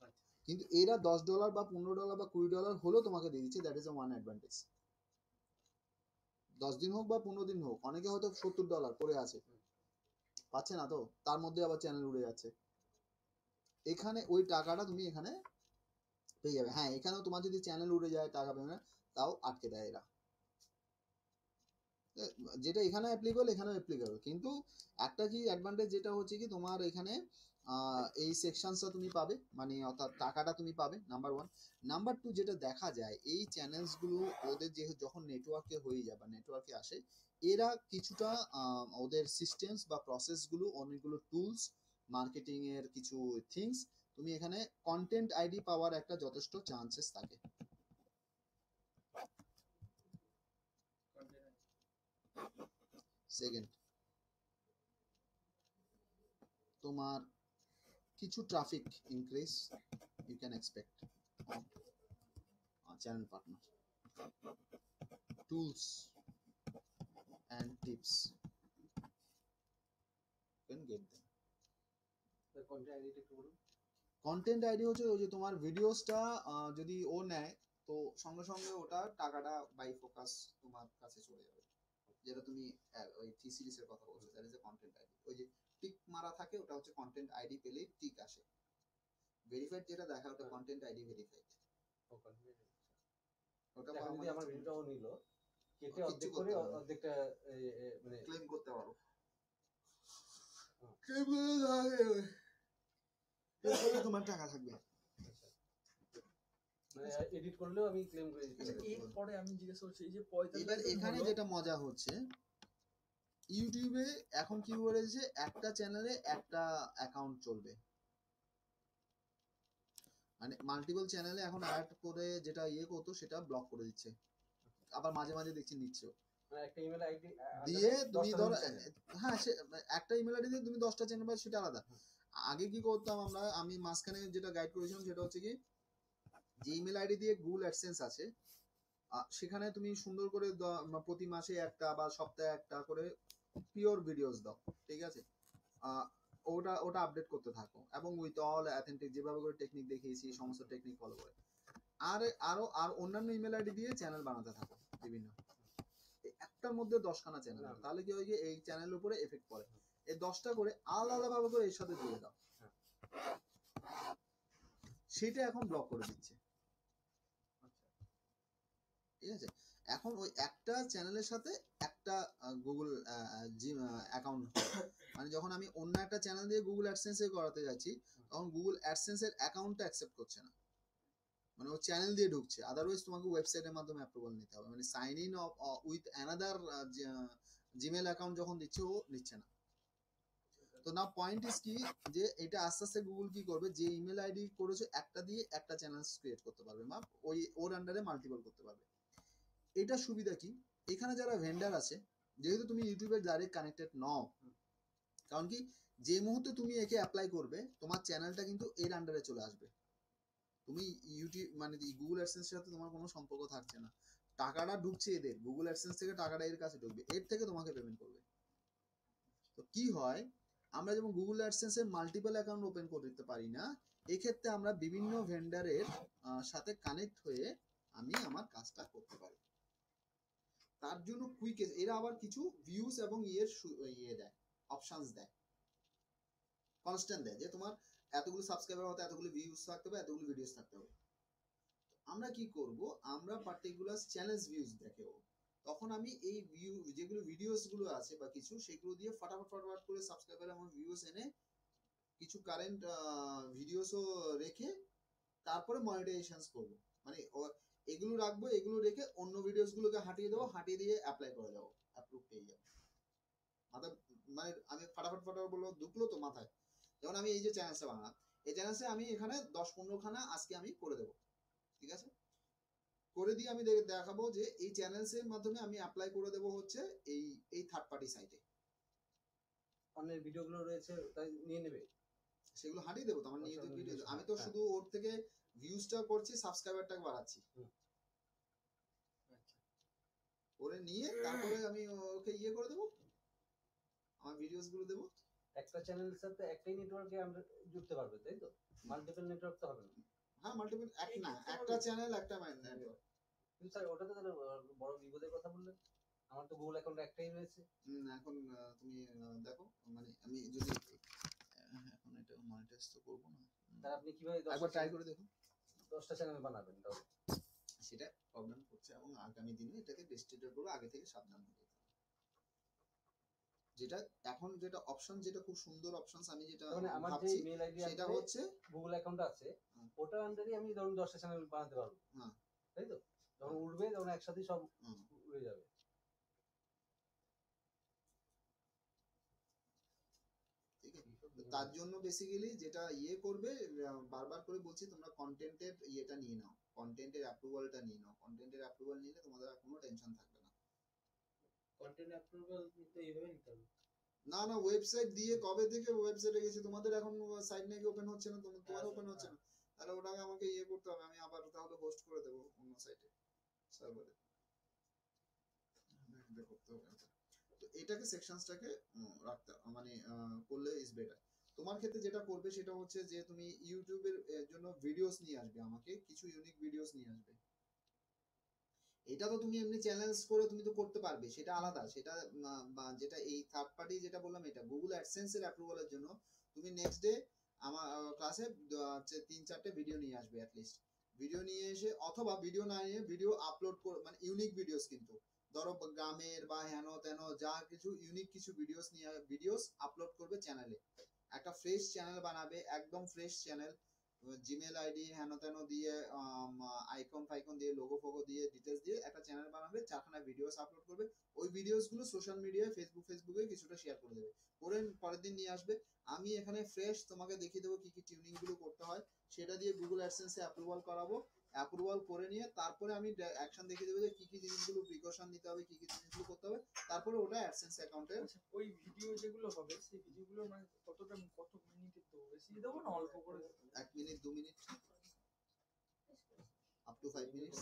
আচ্ছা কিন্তু এরা $10 বা $15 বা $20 হলেও তোমাকে দিয়ে দিচ্ছে। That is a one advantage. 10 দিন হোক বা 15 দিন হোক, অনেকে হয়তো $70 পড়ে আছে, পাচ্ছে না, তো তার মধ্যে আবার চ্যানেল উড়ে যাচ্ছে। এখানে ওই টাকাটা তুমি এখানে পেয়ে যাবে। হ্যাঁ, এখানেও তোমার যদি চ্যানেল উড়ে যায় টাকা পেবে না, তাও আটকে দেয় এরা। যেটা এখানে অ্যাপ্লিকেবল এখানেও অ্যাপ্লিকেবল, কিন্তু একটা কি অ্যাডভান্টেজ যেটা হচ্ছে কি তোমার এখানে এই সেকশনসটা তুমি পাবে, মানে অর্থাৎ টাকাটা তুমি পাবে, নাম্বার 1। নাম্বার 2, যেটা দেখা যায় এই চ্যানেলসগুলো ওদের যে যখন নেটওয়ার্কে হয়ে যায় বা নেটওয়ার্কে আসে, এরা কিছুটা ওদের সিস্টেমস বা প্রসেসগুলো, অনেকগুলো টুলস, মার্কেটিং এর কিছু থিংস, তুমি এখানে কন্টেন্ট আইডি পাওয়ার একটা যথেষ্ট চান্সেস থাকে। সেকেন্ড, তোমার কিছু traffic increase you can expect of a channel partner. Tools and tips, you can get them. Content আইডিটা একটু বলুন। কন্টেন্ট আইডি হচ্ছে ওই যে তোমার ভিডিওসটা যদি ও নেয়, তো সঙ্গে সঙ্গে ওটা টাকাটা বাই ফোকাস তোমার কাছে চলে যাবে। যেটা তুমি ওই টি সিরিজের কথা বলছো, that is a content ID. ওই যে টিক মারা থাকে, ওটা হচ্ছে কন্টেন্ট আইডি পেলেই টিক আসে। ভেরিফাইড যেটা দেখা, ওটা কন্টেন্ট আইডি ভেরিফাইড। ওটা এখন পাওয়া যদি মানে আমার ভিডিওটাও নিল, কেটে কিচ্ছু অর্ধেক করতে করে হবে না। অর্ধেকটা মানে ক্লেম করতে পারো। হ্যাঁ। ক্লেম করলে তোমার টাকা থাকবে। মানে এডিট করলেও আমি ক্লেম করে দিতে আচ্ছা, পারি। এরপরে আমি জিজ্ঞেস করছি এই যে এবার 45 দিন এখানে হলো, যেটা মজা হচ্ছে, ইউটিউবে এখন কি করেছে, একটা চ্যানেলে একটা অ্যাকাউন্ট চলবে, মানে মাল্টিপল চ্যানেলে এখন অ্যাড করে যেটা করতো সেটা ব্লক করে দিচ্ছে। আবার মাঝে মাঝে দেখছি নিচ্ছেও। মানে একটা ইমেল আইডি দিয়ে তুমি ধরো, হ্যাঁ, সে একটা ইমেল আইডি দিয়ে তুমি 10টা চ্যানেল পাই, সেটা আলাদা। আগে কি করতাম আমরা, আমি মাঝখানে যেটা গাইড করেছিলাম সেটা হচ্ছে কি, যে ইমেল আইডি দিয়ে গুগল অ্যাডসেন্স আছে, সেখানে তুমি সুন্দর করে প্রতি মাসে একটা বা সপ্তাহে একটা করে পিওর ভিডিওস দাও, ঠিক আছে? ওটা ওটা আপডেট করতে থাকো, এবং উইথ অল অ্যাথেন্টিক, যেভাবে করে টেকনিক দেখিয়েছি সমস্ত টেকনিক ফলো করে। আর অন্যান্য ইমেল আইডি দিয়ে চ্যানেল বানাতে থাকো বিভিন্ন। একটার মধ্যে 10খানা চ্যানেল, তাহলে কি হয় যে এই চ্যানেলের উপরে এফেক্ট পড়ে। এই 10টা করে আলাদা ভাবে করে এর সাথে জুড়ে দাও, সেটা এখন ব্লক করে দিচ্ছে। ঠিক আছে? এখন ওই একটা চ্যানেলের সাথে একটা গুগল অ্যাকাউন্ট, মানে যখন আমি অন্য একটা চ্যানেল দিয়ে গুগল অ্যাডসেন্স করাতে যাচ্ছি, তখন গুগল অ্যাডসেন্স এর অ্যাকাউন্টটা অ্যাকসেপ্ট করছে না, মানে ও চ্যানেল দিয়ে ঢুকছে। আদারওয়াইজ তোমাকে ওয়েবসাইটের মাধ্যমে অ্যাপ্রুভাল নিতে হবে, মানে sign in with another Gmail account যখন দিচ্ছে, ও নিচ্ছে না। তো না, পয়েন্ট ইজ কি, যে এটা আস্তে আস্তে গুগল কি করবে, যে ইমেল আইডি করেছো একটা দিয়ে একটা চ্যানেল ক্রিয়েট করতে পারবে, বা ওর আন্ডারে মাল্টিপল করতে পারবে। এটা সুবিধা কি, এখানে যারা ভেন্ডার আছে, যেহেতু তুমি ইউটিউবের ডাইরেক্ট কানেক্টেড নও, কারণ কি, যে মুহূর্তে তুমি একে অ্যাপ্লাই করবে, তোমার চ্যানেলটা কিন্তু এর আন্ডারে চলে আসবে। তুমি ইউটিউব মানে গুগল অ্যাডসেন্সের সাথে তোমার কোনো সম্পর্ক থাকছে না। টাকাটা ঢুকছে এদের, গুগল অ্যাডসেন্স থেকে টাকাটা এর কাছে ঢুকবে, এর থেকে তোমাকে পেমেন্ট করবে। তো কি হয়, আমরা যেমন গুগল অ্যাডসেন্সের মাল্টিপল অ্যাকাউন্ট ওপেন করতে পারি না, এক্ষেত্রে আমরা বিভিন্ন ভেন্ডারের সাথে কানেক্ট হয়ে আমি আমার কাজটা করতে পারি। তার জন্য কুইক, এরা আবার কিছু ভিউজ এবং দেয়, অপশনস দেয়, কনস্ট্যান্ট দেয়, যে তোমার এতগুলো সাবস্ক্রাইবার হতে এতগুলো ভিউজ থাকতে হবে, এতগুলো ভিডিওস থাকতে হবে। আমরা কি করব, আমরা পার্টিকুলার চ্যালেঞ্জ ভিউজ দেখেও, তখন আমি এই ভিউ যেগুলো ভিডিওস গুলো আছে বা কিছু, সেগুলো দিয়ে ফটাফট করে সাবস্ক্রাইবার এবং ভিউজ এনে কিছু কারেন্ট ভিডিওসও রেখে তারপরে মনিটাইজেশন করব। মানে এগুলো রাখবো, এগুলো রেখে অন্য ভিডিওস গুলোকে হাঁটিয়ে দেবো, হাঁটিয়ে দিয়ে অ্যাপ্লাই করে দেবো, অ্যাপ্রুভ পেয়ে যাবো। মাথা, মানে আমি ফটাফট বলবো, ঢুকলো তো মাথায়। যেমন আমি এই যে চ্যানেলটা বানালাম, এই চ্যানেলটা আমি এখানে 10-15 খানা আজকে আমি করে দেবো, ঠিক আছে? করে দিয়ে আমি দেখাবো যে এই চ্যানেলস এর মাধ্যমে আমি অ্যাপ্লাই করে দেবো হচ্ছে এই থার্ড পার্টি সাইটে। অন্যের ভিডিওগুলো রয়েছে তাই নিয়ে নেবে, সেগুলো হাঁটিয়ে দেবো তো আমার আচ্ছা, নিজেদের ভিডিও। নিজস্ব, আমি তো হ্যাঁ। শুধু ওর থেকে ভিউজটা করছি, সাবস্ক্রাইবারটাকে বাড়াচ্ছি। আচ্ছা করে নিয়ে তারপরে আমি ওকে ইয়ে করে দেবো, আমার ভিডিওস গুলো দেবো। একটা চ্যানেলের সাথে একটাই নেটওয়ার্কে আমরা জুড়তে পারবে, তাই তো? মাল্টিপল নেটওয়ার্ক তো হবে না। হ্যাঁ মাল্টিপল, না এই একটা চ্যানেল একটা নেটওয়ার্ক। কিন্তু স্যার ওটা তো তাহলে বড় বিপদের কথা বললেন। আমার তো গুগল অ্যাকাউন্ট একটাই রয়েছে। এখন তুমি দেখো, মানে আমি যদি এখন এটা মনিটাইজ তো করবো না, তার আপনি কিভাবে একবার ট্রাই করে দেখো। 10টা চ্যানেল বানাবেন তাহলে? সেটা প্রবলেম করছে এবং আগামী দিনে এটাকে রেস্ট্রিক্টেড করবো, আগে থেকে সাবধান হয়ে যেতে হবে। যেটা এখন যেটা অপশন, যেটা খুব সুন্দর অপশন আমি যেটা মানে আমার যে ভাবছি মেল আইডি সেটা আছে, হচ্ছে গুগল অ্যাকাউন্ট আছে, হুম। ওটার আন্ডারে আমি ধরুন 10টা চ্যানেল বানাতে পারবো, হ্যাঁ। তাই তো? যখন উঠবে তখন একসাথে সব হুম। উড়ে যাবে। ঠিক আছে, তো তার জন্য বেসিক্যালি যেটা ইয়ে করবে, বারবার করে বলছি তোমরা কন্টেন্টের ইয়েটা নিয়ে নাও, কন্টেন্টের অ্যাপ্রুভালটা নিয়ে নাও। কন্টেন্টের অ্যাপ্রুভাল নিলে তোমাদের আর কোনো টেনশন থাকবে না। কন্টেন্ট অ্যাপ্রুভাল তো এইভাবে নিতে হবে। না না, ওয়েবসাইট দিয়ে কবে থেকে ওয়েবসাইটে গেছি, তোমাদের এখন সাইট নাকি ওপেন হচ্ছে না, তোমার হ্যাঁ, ওপেন হচ্ছে না, তাহলে ওটাকে আমাকে ইয়ে করতে হবে, আমি আবার তাহলে হোস্ট করে দেবো অন্য সাইটে, সার্ভারে করতে হবে। তো এটাকে সেকশনসটাকে রাখতে মানে করলে ইজ বেটার। তোমার ক্ষেত্রে যেটা করবে সেটা হচ্ছে যে তুমি ইউটিউবের জন্য ভিডিওস নিয়ে আসবে, আমাকে কিছু ইউনিক ভিডিওস নিয়ে আসবে। এটা তো তুমি এমনি চ্যালেঞ্জ করে তুমি তো করতে পারবে, সেটা আলাদা। সেটা যেটা এই থার্ড পার্টি যেটা বললাম, এটা গুগল অ্যাডসেন্স এর অ্যাপ্রুভালের জন্য তুমি নেক্সট ডে আমার ক্লাসে 3-4টে ভিডিও নিয়ে আসবে অ্যাটলিস্ট। ভিডিও নিয়ে এসে, অথবা ভিডিও না নিয়ে ভিডিও আপলোড করে, মানে ইউনিক ভিডিওস, কিন্তু ধরো গ্রামের বা হেন তেন যা কিছু ইউনিক কিছু ভিডিওস নিয়ে ভিডিওস আপলোড করবে চ্যানেলে। একটা ফ্রেশ চ্যানেল বানাবে, একদম ফ্রেশ চ্যানেল, জিমেল আইডি হেন তেন দিয়ে, আইকন ফাইকন দিয়ে, লোগো ফোগো দিয়ে, ডিটেলস দিয়ে একটা চ্যানেল বানাবে, 4খানা ভিডিওস আপলোড করবে। ওই ভিডিওস গুলো সোশ্যাল মিডিয়ায়, ফেসবুকে কিছুটা শেয়ার করে দেবে, করে পরের দিন নিয়ে আসবে। আমি এখানে ফ্রেশ তোমাকে দেখিয়ে দেবো কি কি টিউনিং গুলো করতে হয়, সেটা দিয়ে গুগল অ্যাডসেন্সে অ্যাপ্রুভাল করাবো। অ্যাপ্রুভাল করে নিয়ে তারপরে আমি অ্যাকশন দেখিয়ে দেবো যে কি কি জিনিসগুলো প্রিকশন নিতে হবে, কি কি জিনিসগুলো করতে হবে, তারপরে ওটা অ্যাডসেন্স অ্যাকাউন্টে। আচ্ছা, ওই ভিডিও যেগুলো হবে সেই ভিডিওগুলো মানে কত মিনিটের দেবো? বেশি দেবো না অল্প করে দেবো? 1 minute 2 minute up to 5 minutes.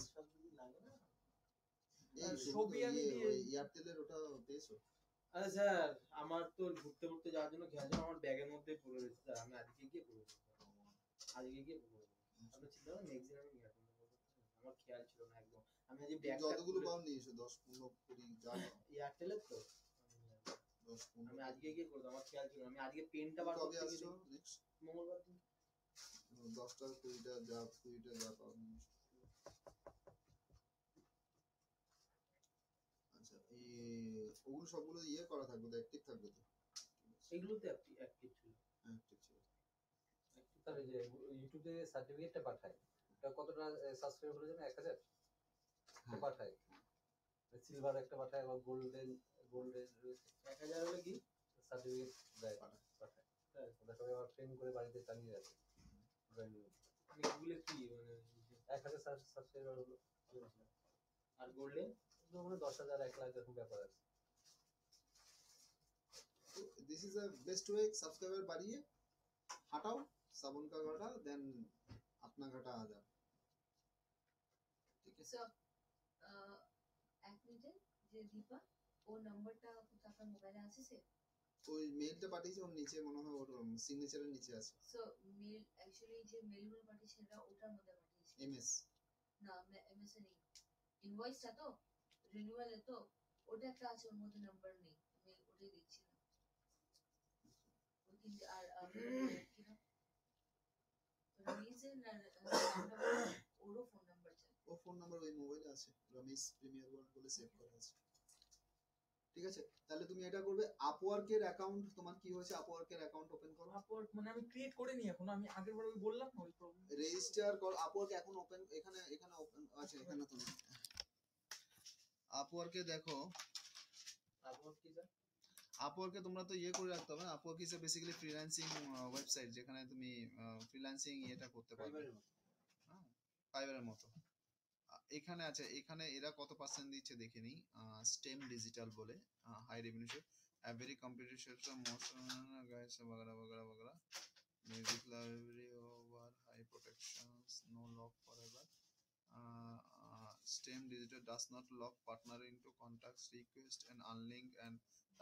এই ছবি আমি দিয়ে ওই এয়ারটেলের ওটা পেয়েছো? আরে স্যার, আমার তো ঘুরতে যাওয়ার জন্য খেয়াল ছিল, আমার ব্যাগের মধ্যে পড়ে রয়েছে স্যার। আমি আজকে গিয়ে পড়ে দেবো, আজকে গিয়ে পড়ে দেবো। আপনার চিন্তা করেন নেক্সট দিন আমি নিয়ে আসবো, আমার খেয়াল ছিল না একদম। আমি আজকে ব্যাগটা যতগুলো পাও নিয়ে এসো, 10 15 20 যা পাও। এয়ারটেলের তো 10 15। আমি আজকে গিয়ে করে দেবো, আমার খেয়াল ছিল না। আমি আজকে পেনটা বার কবে করতে আসছো গেছি নেক্সট? মঙ্গলবার দিন। 10টা 20টা যা 20টা যা পাও নিয়ে এসো। আচ্ছা, ওগুলো সবগুলো ইয়ে করা থাকবে তো, অ্যাক্টিভ থাকবে তো? এগুলোতে অ্যাক্টিভ ছিল। হ্যাঁ ঠিক ছিল। স্যার এই যে ইউটিউবে সার্টিফিকেটটা পাঠায়, ওটা কতটা সাবস্ক্রাইব হলে যেন 1000 হ্যাঁ। পাঠায়, সিলভার একটা পাঠায়, আবার গোল্ডেন 1000 হলে কি সার্টিফিকেট দেয়, পাঠায়। পাঠায়। ওটা সবাই আবার ফ্রেম করে বাড়িতে টানিয়ে রাখে। মানে এগুলো কি মানে 1000 সাবস্ক্রাইবার হলো, আর গোল্ডেন মানে 10,000 1 লাখ এরকম ব্যাপার আছে। तो this is a best way, subscriber बढ़िए, हटाओ साबुन का घटा, देन अपना घटा आ जाए। ठीक है সো এক মিনিটে যে দীপা ওর নাম্বারটা আপনার মোবাইলে আছে সে? ওই মেইলটা পাঠিয়েছে, ওর নিচে মনে হয় ওর সিগনেচারের নিচে আছে সো মেল অ্যাকচুয়ালি যে মেলগুলো পাঠিয়েছে সেটা ওটার মধ্যে পাঠিয়েছে এমএস। না এমএস এ নেই, ইনভয়েসটা তো রিনিউয়ালে তো ওটা একটা আছে, ওর মধ্যে নাম্বার নেই, আমি ওটাই দেখছিলাম। ওই কিন্তু আর কি না রমিজের ওরও ফোন নাম্বার চাই। ও ফোন নাম্বার ওই মোবাইলে আছে, রমেশ প্রিমিয়ার ওয়ার্ল্ড বলে সেভ করা আছে। ঠিক আছে, তাহলে তুমি এটা করবে। আপওয়ার্কের অ্যাকাউন্ট তোমার কি হয়েছে, আপওয়ার্কের অ্যাকাউন্ট ওপেন করো। আপওয়ার্ক মানে আমি ক্রিয়েট করে নি এখন, আমি আগের বার ওই বললাম না ওই প্রবলেম। রেজিস্টার কর। আপওয়ার্ক এখন ওপেন, এখানে ওপেন আছে, এখানে তুমি আপওয়ার্কে দেখো। আপওয়ার্ক কি স্যার? আপওয়ার্কে তোমরা তো ইয়ে করে রাখতে হবে না। Upwork is basically freelancing website, যেখানে তুমি ফ্রিল্যান্সিং ইয়েটা করতে পারবে। হ্যাঁ, ফাইবারের মতো। এখানে আছে, এখানে এরা কত পার্সেন্ট দিচ্ছে দেখে নিই। স্টেম ডিজিটাল বলে, high revenue share, every competitive share most guys वगैरह वगैरह वगैरह, music library over high protections, no lock forever. STEM Digital does not lock partner into contacts, request and unlink, and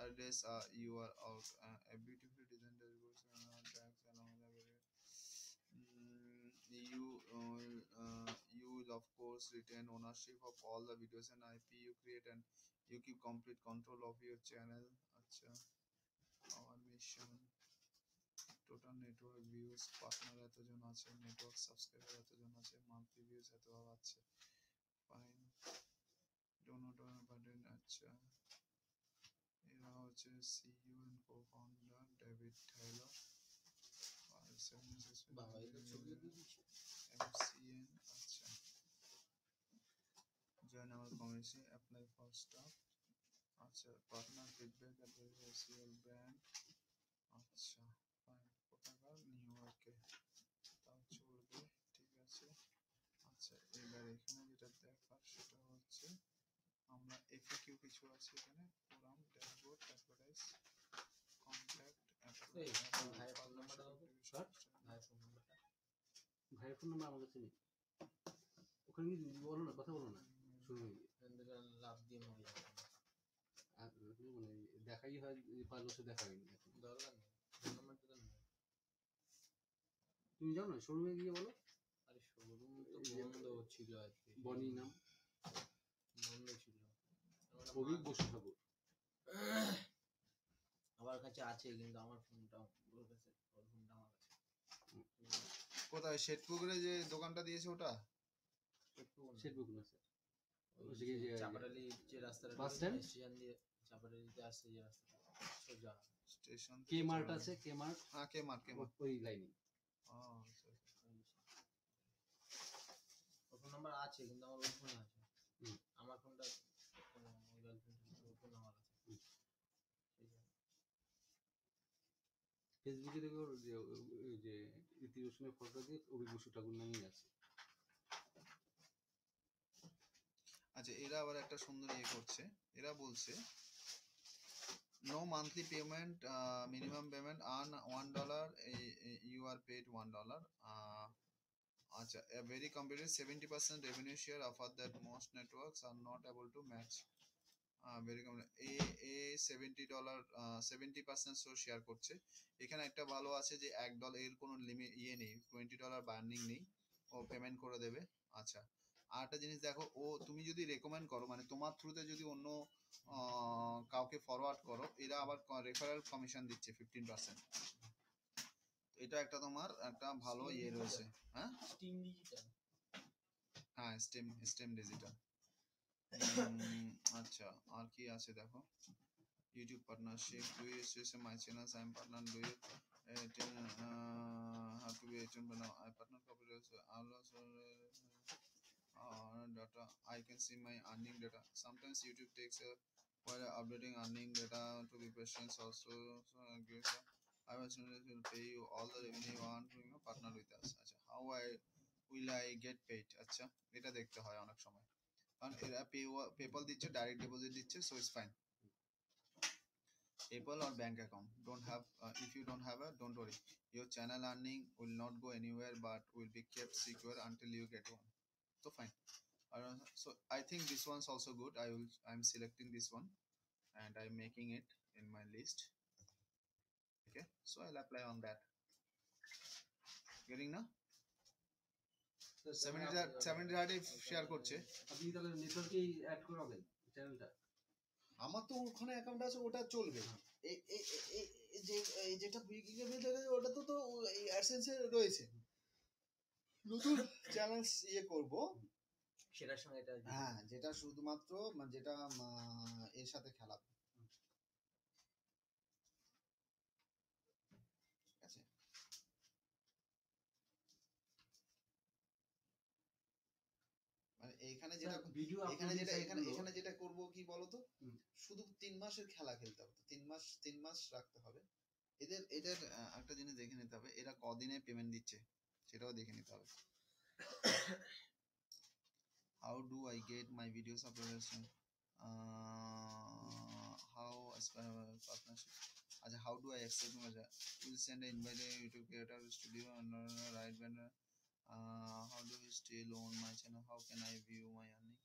address you are out. A beautifully designed dashboard tags along the way. You will of course retain ownership of all the videos and IP you create, and you keep complete control of your channel. Acha, our mission. Total network views, partner এতজন আছে, network subscriber এতজন আছে, monthly views এত আছে, fine, donator button. আচ্ছা, এরা হচ্ছে CEO and co-founder David Taylor, বাবা এদের ছবি দিয়েছে এমসিএন। আচ্ছা, join our community, apply for staff. আচ্ছা, পার্টনার ফিডব্যাক এট এসিএল ব্র্যান্ড। আচ্ছা ফাইন, কোথাকার, নিউ ইয়র্কে, তাও চলবে, ঠিক আছে। আচ্ছা, এবার এখানে যেটা দেখার সেটা হচ্ছে আমরা এফএকিউ কিছু আছে এখানে, ফোরাম, ড্যাশবোর্ড, অ্যাডভার্টাইজ, কন্ট্যাক্ট, এই অ্যাপ্লাই, ভাইয়ের ফোন নাম্বারটা দাও তো। ভাইয়ের ফোন নাম্বারটা, ভাইয়ের ফোন নাম্বার আমার কাছে নেই। ওখানে গিয়ে বলো না, কথা বলো না, শুনুন লাভ দিয়ে মরে যাবে, মানে দেখাই হয় 5 বছর দেখা হয়নি এখন। দরকার নেই, ফোন নাম্বারটা তো নেই। তুমি যাও না শোরুমে গিয়ে বলো। আরে শোরুম তো বন্ধ ছিল আজকে, বনি নাম বন্ধ ছিল। অভিক বসু ঠাকুর আমার কাছে আছে, কিন্তু আমার ফোনটা ওর কাছে, ওর ফোনটা আমার কাছে। কোথায়, শেটপুকুরে যে দোকানটা দিয়েছে ওটা? শেরপুর না স্যার, ওই ওই যে চাপাটালি যে রাস্তাটা বাস স্ট্যান্ড স্টেশন দিয়ে চাপাটালিতে আসছে যে রাস্তাটা সোজা, স্টেশন কে মার্ট আছে, কে মার্ট, হ্যাঁ কে মার্ট, কে মার্ট, ওই লাইনে। আচ্ছা। ওর ফোন নাম্বার আছে, কিন্তু আমার ওই ফোনে আছে। হুম। আমার ফোনটা গার্লফ্রেন্ড, ওর ফোন আমার আছে। সেই জন্য। ফেসবুকে দেখো ওই যে ইতি রোশনের ফটো দিয়ে অভিক বসু ঠাকুর নামেই আছে। আচ্ছা, এরা আবার একটা সুন্দর ইয়ে করছে, এরা বলছে no monthly payment, minimum payment, earn $1, you are paid $1. আচ্ছা, a very competitive 70% revenue share offer that most networks are not able to match. Very competitive, a $70, 70% show share করছে। এখানে একটা ভালো আছে যে $1 এর কোনো লিমিট ইয়ে নেই, $20 বার্নিং নেই, ও পেমেন্ট করে দেবে। আচ্ছা, আর একটা জিনিস দেখো, ও তুমি যদি রেকমেন্ড করো, মানে তোমার থ্রুতে যদি অন্য কাউকে ফরওয়ার্ড করো, এরা আবার রেফারেল কমিশন দিচ্ছে 15%। এটা একটা তোমার একটা ভালো ইয়ে রয়েছে। হ্যাঁ, স্টিম ডিজিটাল, হ্যাঁ স্টেম ডিজিটাল। আচ্ছা, আর কি আছে দেখো, YouTube partnership, do you registration my channels, I am partner, do you have to be 18 but now I partner corporate also data, I can see my earning data. Sometimes YouTube takes a while updating earning data to be patient also, so gives I will pay you all the revenue you want to partner with us. আচ্ছা, how will I get paid? আচ্ছা, এটা দেখতে হয় অনেক সময়, কারণ এরা PayPal দিচ্ছে, ডাইরেক্ট ডিপোজিট দিচ্ছে, so it's fine. PayPal or bank account, don't have if you don't have a, don't worry, your channel earning will not go anywhere but will be kept secure until you get one, so fine. So I think this one's also good. I'm selecting this one and I'm making it in my list. Okay, so I'll apply on that. Getting now 70 share করছে। আপনি তাহলে নেটওয়ার্কেই add করাবেন চ্যানেলটা? আমার তো ওখানে account আছে, ওটা চলবে। যেটা ওটা তো অ্যাডসেন্সে রয়েছে। নতুন চ্যানেল ইয়ে করব সেটার সঙ্গে এটা, হ্যাঁ, যেটা শুধুমাত্র যেটা এর সাথে খেলাবো, ঠিক আছে। মানে এইখানে যেটা ভিডিও এখানে যেটা করব কি বলতো, শুধু 3 মাসের খেলা খেলতে হবে, 3 মাস রাখতে হবে। এদের একটা জিনিস দেখে নিতে হবে, এরা কদিনে পেমেন্ট দিচ্ছে সেটাও দেখে নিতে হবে। how do I get my videos uploaded? How partnership? How do I accept my will send an invite to YouTube creator studio and right banner. How do we still own my channel? How can I view my earning?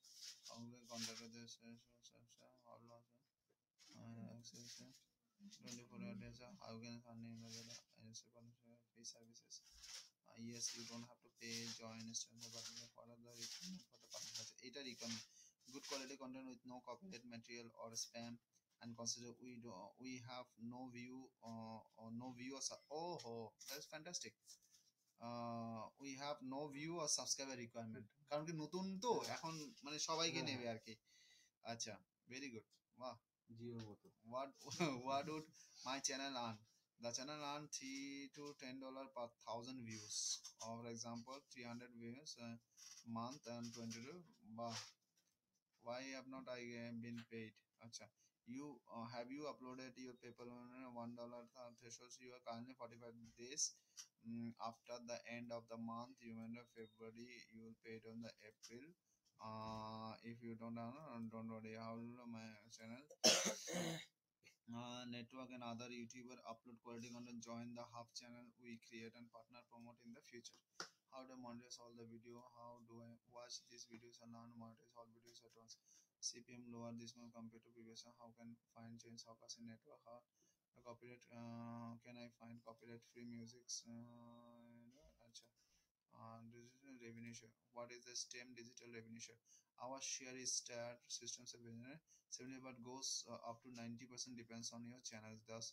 How do I contact this? How do I access 24 hours? How can I earn free services? Yes, you don't have to pay join instance but for the requirement for the partner. এটা requirement. Good quality content with no copyright material or spam, and consider we have no view or no viewers. Oh, that's fantastic. We have no view or subscriber requirement কারণ কি নতুন তো এখন মানে সবাইকে নেবে আর কি আচ্ছা very good বাহ জিওর মতো what would my channel earn? The channel earn $3 to $10 per 1,000 views. For example, 300 views a month and 22. Bah. Why have not I been paid? Acha. You have you uploaded your paper $1 threshold? You are currently 45 days. After the end of the month, you end of February, you will pay it on the April. If you don't worry. How will my channel? Network and other YouTuber upload quality content. Join the hub channel we create and partner promote in the future. How to monetize all the video? How do I watch these videos and learn monetize all videos at once? CPM lower this one compared to previous one. How can find change focus in network? How copyright? Can I find copyright free music? Digital revenue share. What is the STEM digital revenue share? Our share is star systems of business. 70 but goes up to 90% depends on your channels. Thus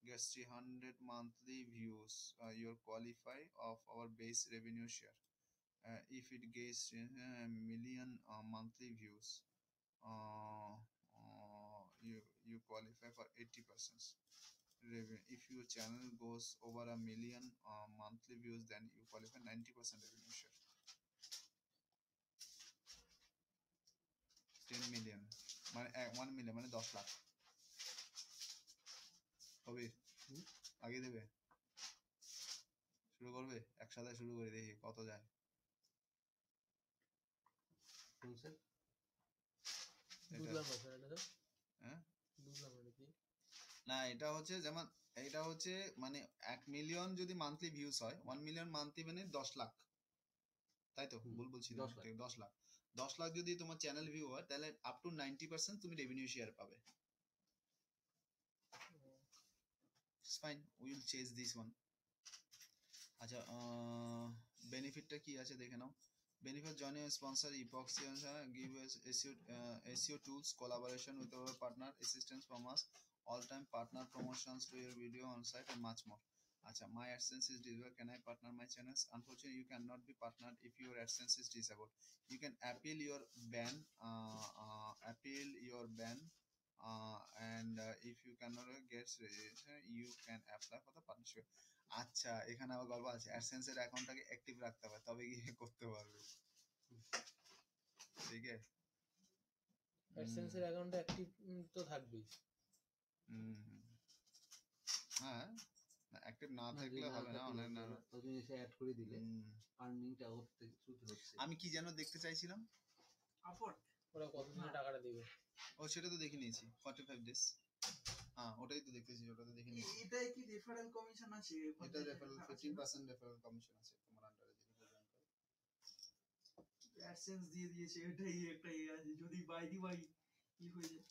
gets 300 monthly views. You qualify of our base revenue share. If it gets a million monthly views, you qualify for 80% revenue. If your channel goes over a million monthly views, then you qualify 90% revenue share. 10 million মানে 1 million মানে 10 লাখ কবির আগে দেবে শুরু করবে একসাথে শুরু করে দেখি কত যায় বুঝলাম না স্যার এটা হ্যাঁ বুঝলাম না কি না এটা হচ্ছে যেমন এটা হচ্ছে মানে 1 মিলিয়ন যদি মান্থলি ভিউজ হয় 1 মিলিয়ন মান্থলি মানে 10 লাখ তাই তো ভুল বলছি না 10 লাখ 10 লাখ যদি তোমার চ্যানেল ভিউ হয় তাহলে আপ টু 90% তুমি রেভিনিউ শেয়ার পাবে It's fine, we will chase this one. আচ্ছা বেনিফিটটা কি আছে দেখে নাও benefit joining a sponsor epoxy give us SEO tools collaboration with our partner assistance from us all time partner promotions to your video on site and much more acha my AdSense is disabled can I partner my channels unfortunately you cannot be partnered if your AdSense is disabled you can appeal your ban and if you cannot get you can apply for the partnership আচ্ছা এখানে আবার গল্প আছে AdSense এর অ্যাকাউন্টটাকে active রাখতে হবে তবে গিয়ে করতে পারবে ঠিক আছে অ্যাডসেন্স এর অ্যাকাউন্টটা অ্যাক্টিভ তো থাকবেই হ্যাঁ অ্যাক্টিভ না থাকলে হবে না অনেক না তুমি এসে অ্যাড করে দিলে আর্নিংটা ওর থেকে শুরু হচ্ছে আমি কি যেন দেখতে চাইছিলাম আপওয়ার্ড ওরা কতদিনে টাকাটা দেবে ও সেটা তো দেখে নিয়েছি 45 ডেজ হ্যাঁ ওটাই তো দেখতেছি ওটা তো দেখে নিয়েছি এটাই কি রেফারেল কমিশন আছে এটা রেফারেল 15% রেফারেল কমিশন আছে তোমার আন্ডারে যদি প্রোগ্রাম করে অ্যাডসেন্স দিয়ে দিয়েছে এটাই আছে যদি বাই দি বাই কি হয়ে যায়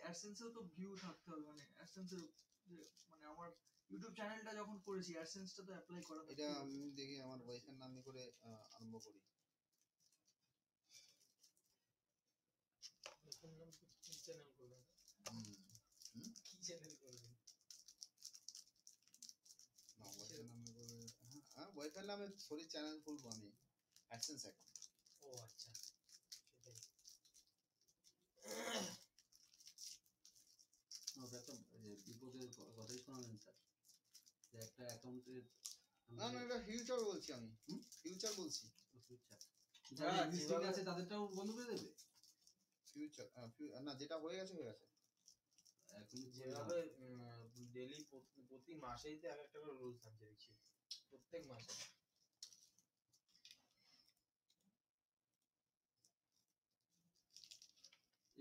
অ্যাডসেন্সেও তো ভিউ থাকতে হবে মানে অ্যাডসেন্সের মানে আমার ইউটিউব চ্যানেলটা যখন করেছি অ্যাডসেন্সটা তো অ্যাপ্লাই করা এটা আমি দেখি আমার ওয়াইফের নামে করে আরম্ভ করি কি চ্যানেল করবেন কি চ্যানেল করবেন না ওয়াইফের নামে করে হ্যাঁ ওয়াইফের নামে সরি চ্যানেল খুলবো আমি অ্যাডসেন্স অ্যাকাউন্ট ও আচ্ছা সেটাই ওটা একটা বিপদের কথাই শোনালেন স্যার যে একটা অ্যাকাউন্টের না এটা ফিউচার বলছি আমি ফিউচার বলছি ফিউচার যারা এক্সিস্টিং আছে তাদেরটাও বন্ধ করে দেবে ফিউচার না যেটা হয়ে গেছে এখন যেভাবে ডেইলি প্রতি মাসেই তো এক একটা করে রুলস থাকছে দেখছি প্রত্যেক মাসে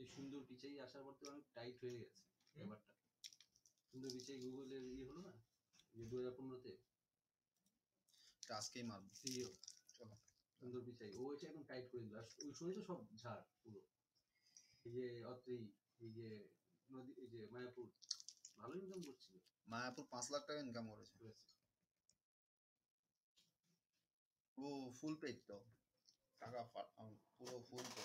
এই সুন্দর পিচাই আসার পর তো অনেক টাইট হয়ে গেছে ব্যাপারটা। সুন্দর পিচাই গুগলের হলো না যে 2015-তে আজকেই মারবো। সিইও চলো সুন্দর পিচাই ও হচ্ছে একদম টাইট করে দিল। আর ওই সময় তো সব ঝাড় পুরো। এই যে অত্রি, এই যে নদী, এই যে মায়াপুর ভালো ইনকাম করছিল। মায়াপুর 5 লাখ টাকা ইনকাম করেছে। ও ফুল পেজ তো টাকা পুরো ফুল তো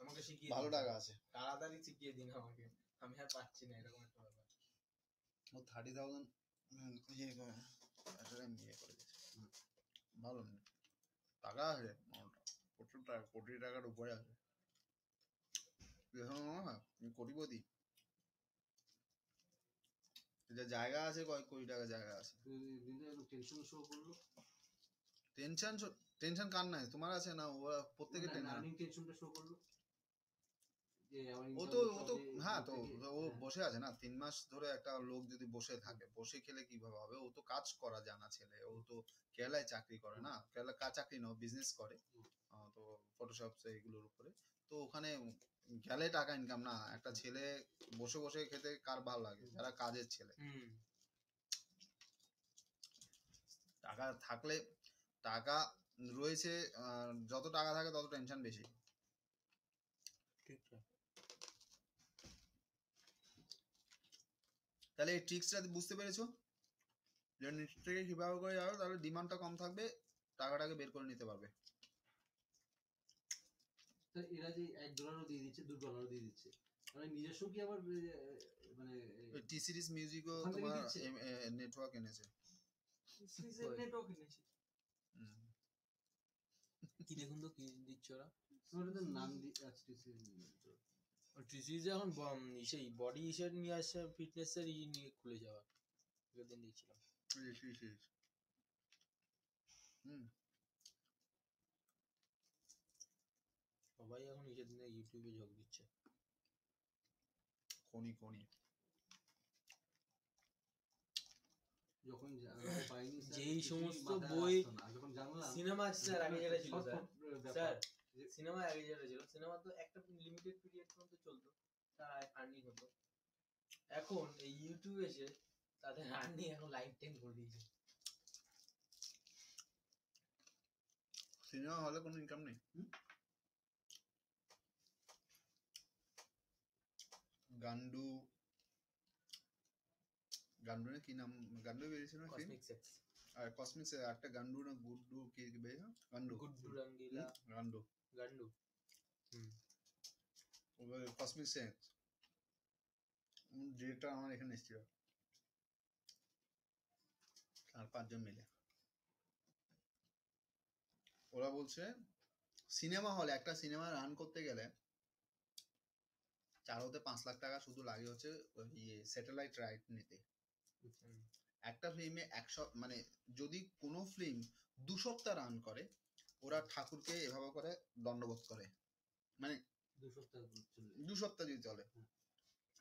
আমাকে শিখিয়ে ভালো দিন, টাকা আছে। তাড়াতাড়ি শিখিয়ে দিন আমাকে, আমি আর পাচ্ছি না এরকম একটা ব্যাপার। ও 30,000 ইয়ে করে ইয়ে করে দিয়েছে। ভালো টাকা আছে, প্রচুর টাকা, কোটি টাকার উপরে আছে। কোটিপতি, যে জায়গা আছে কয়েক কোটি টাকা জায়গা আছে। টেনশন শো করলো। টেনশন কার নাই, তোমার আছে না? ওরা প্রত্যেকের টেনশনটা শো করলো। ও তো হ্যাঁ, তো ও বসে আছে না 3 মাস ধরে। একটা লোক যদি বসে থাকে, বসে খেলে কিভাবে হবে? ও তো কাজ করা জানা ছেলে, ও তো কেরালায় চাকরি করে না, কেরালা চাকরি না, বিজনেস করে। তো ফটোশপ এইগুলোর উপরে তো ওখানে গেলে টাকা ইনকাম না। একটা ছেলে বসে বসে খেতে কার ভালো লাগে? যারা কাজের ছেলে। টাকা থাকলে, টাকা রয়েছে, যত টাকা থাকে তত টেনশন বেশি। তাহলে এই ট্রিক্সটা বুঝতে পেরেছো যে নিচ থেকে কিভাবে করে যাবে, তাহলে ডিমান্ডটা কম থাকবে, টাকাটাকে বের করে নিতে পারবে। এরা যে $1 দিয়ে দিচ্ছে, $2 দিয়ে দিচ্ছে, মানে নিজস্ব কি আবার মানে টি সিরিজ মিউজিকও তোমার নেটওয়ার্ক এনেছে। নেটওয়ার্ক এনেছে কি দেখুন তো কি দিচ্ছে ওরা? ওটার নাম টি সিরিজ এখন সেই বডি ইসের নিয়ে আসছে, ফিটনেসের নিয়ে খুলে যাওয়া দিন দেখছিলাম। সবাই এখন নিজের দিনে ইউটিউবে ঝোঁক দিচ্ছে। কোনি যখন পাইনি যেই সমস্ত বই সিনেমা স্যার আগে যেটা ছিল স্যার সিনেমা আগে যেটা ছিল, সিনেমা তো একটা লিমিটেড পিরিয়ড পর্যন্ত চলতো, তার আর্নিং হতো। এখন এই ইউটিউব এসে তাদের আর্নিং এখন লাইফ টাইম করে দিয়েছে। সিনেমা হলে কোনো ইনকাম নেই। গান্ডু কি নাম? গান্ডু বেরিয়েছিল না? আর কসমিক সেক্স একটা গান্ডু না গুড্ডু কি বেরিয়েছিল? গুড্ডু রঙ্গিলা গান্ডু কসমিক সেক্স যেটা আমার এখানে এসেছিল, আর 5 জন মিলে ওরা বলছে সিনেমা হলে একটা সিনেমা রান করতে গেলে 4 হতে 5 লাখ টাকা শুধু লাগে হচ্ছে স্যাটেলাইট রাইট নিতে। একটা ফিল্মে 100 মানে যদি কোনো ফিল্ম 2 সপ্তাহ রান করে, ওরা ঠাকুরকে এভাবে করে দণ্ডবোধ করে, মানে 2 সপ্তাহ যদি চলে।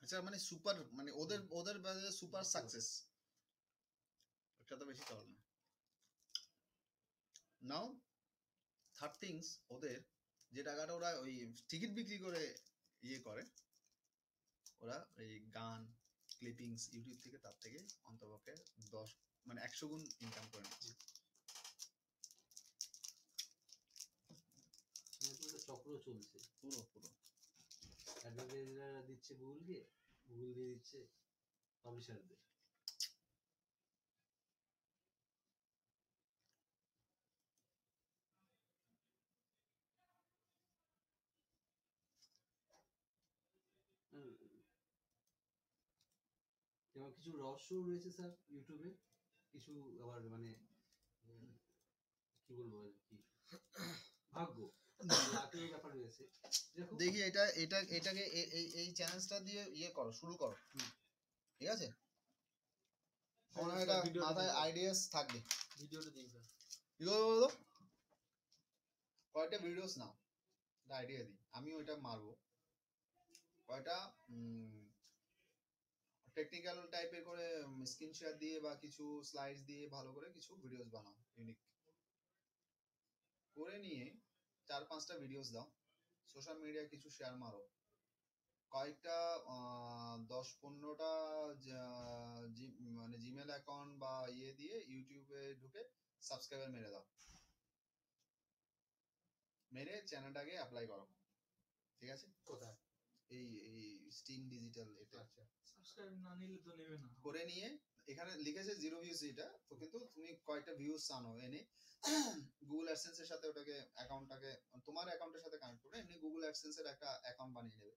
আচ্ছা, মানে সুপার, মানে ওদের বাজারে সুপার সাকসেস। একটা তো বেশি চলে না। নাও থার্ড থিংস, ওদের যে টাকাটা ওরা ওই টিকিট বিক্রি করে ইয়ে করে, ওরা এই গান ক্লিপিংস ইউটিউব থেকে, তার থেকে অন্তপক্ষে 10 মানে 100 গুণ ইনকাম করে নিচ্ছে। চক্র চলছে পুরো অ্যাডভার্টাইজাররা দিচ্ছে গুগলকে, গুগল দিয়ে দিচ্ছে পাবলিশারদের। যেমন কিছু রহস্য রয়েছে স্যার ইউটিউবে, কিছু আবার মানে কি বলবো আর কি, ভাগ্য লাকের ব্যাপার রয়েছে। দেখি এটাকে এই চ্যানেলটা দিয়ে ইয়ে করো, শুরু করো, ঠিক আছে? কোনো একটা মাথায় আইডিয়াস থাকবে। ভিডিওটা দিন স্যার, কি বলো কয়টা ভিডিওস নাও, আইডিয়া দিই, আমি ওইটা মারবো। কয়টা টেকনিক্যাল টাইপের করে স্ক্রিন শেয়ার দিয়ে বা কিছু স্লাইডস দিয়ে ভালো করে কিছু ভিডিওস বানাও, ইউনিক করে নিয়ে 4-5টা ভিডিওস দাও, সোশ্যাল মিডিয়া কিছু শেয়ার মারো, কয়েকটা 10-15টা মানে জিমেল অ্যাকাউন্ট বা ইয়ে দিয়ে ইউটিউবে ঢুকে সাবস্ক্রাইবার মেরে দাও, মেরে চ্যানেলটাকে অ্যাপ্লাই করো, ঠিক আছে? কোথায়? এই এই স্টিম ডিজিটাল এটা আচ্ছা সাবস্ক্রাইব না নিলে তো নেবে না। করে নিয়ে এখানে লিখেছে 0 ভিউজ, এটা তো কিন্তু তুমি কয়েকটা ভিউজ আনো এনে গুগল অ্যাডসেন্স এর সাথে ওটাকে অ্যাকাউন্টটাকে তোমার অ্যাকাউন্টের সাথে কানেক্ট করে এমনি গুগল অ্যাডসেন্স এর একটা অ্যাকাউন্ট বানিয়ে নেবে,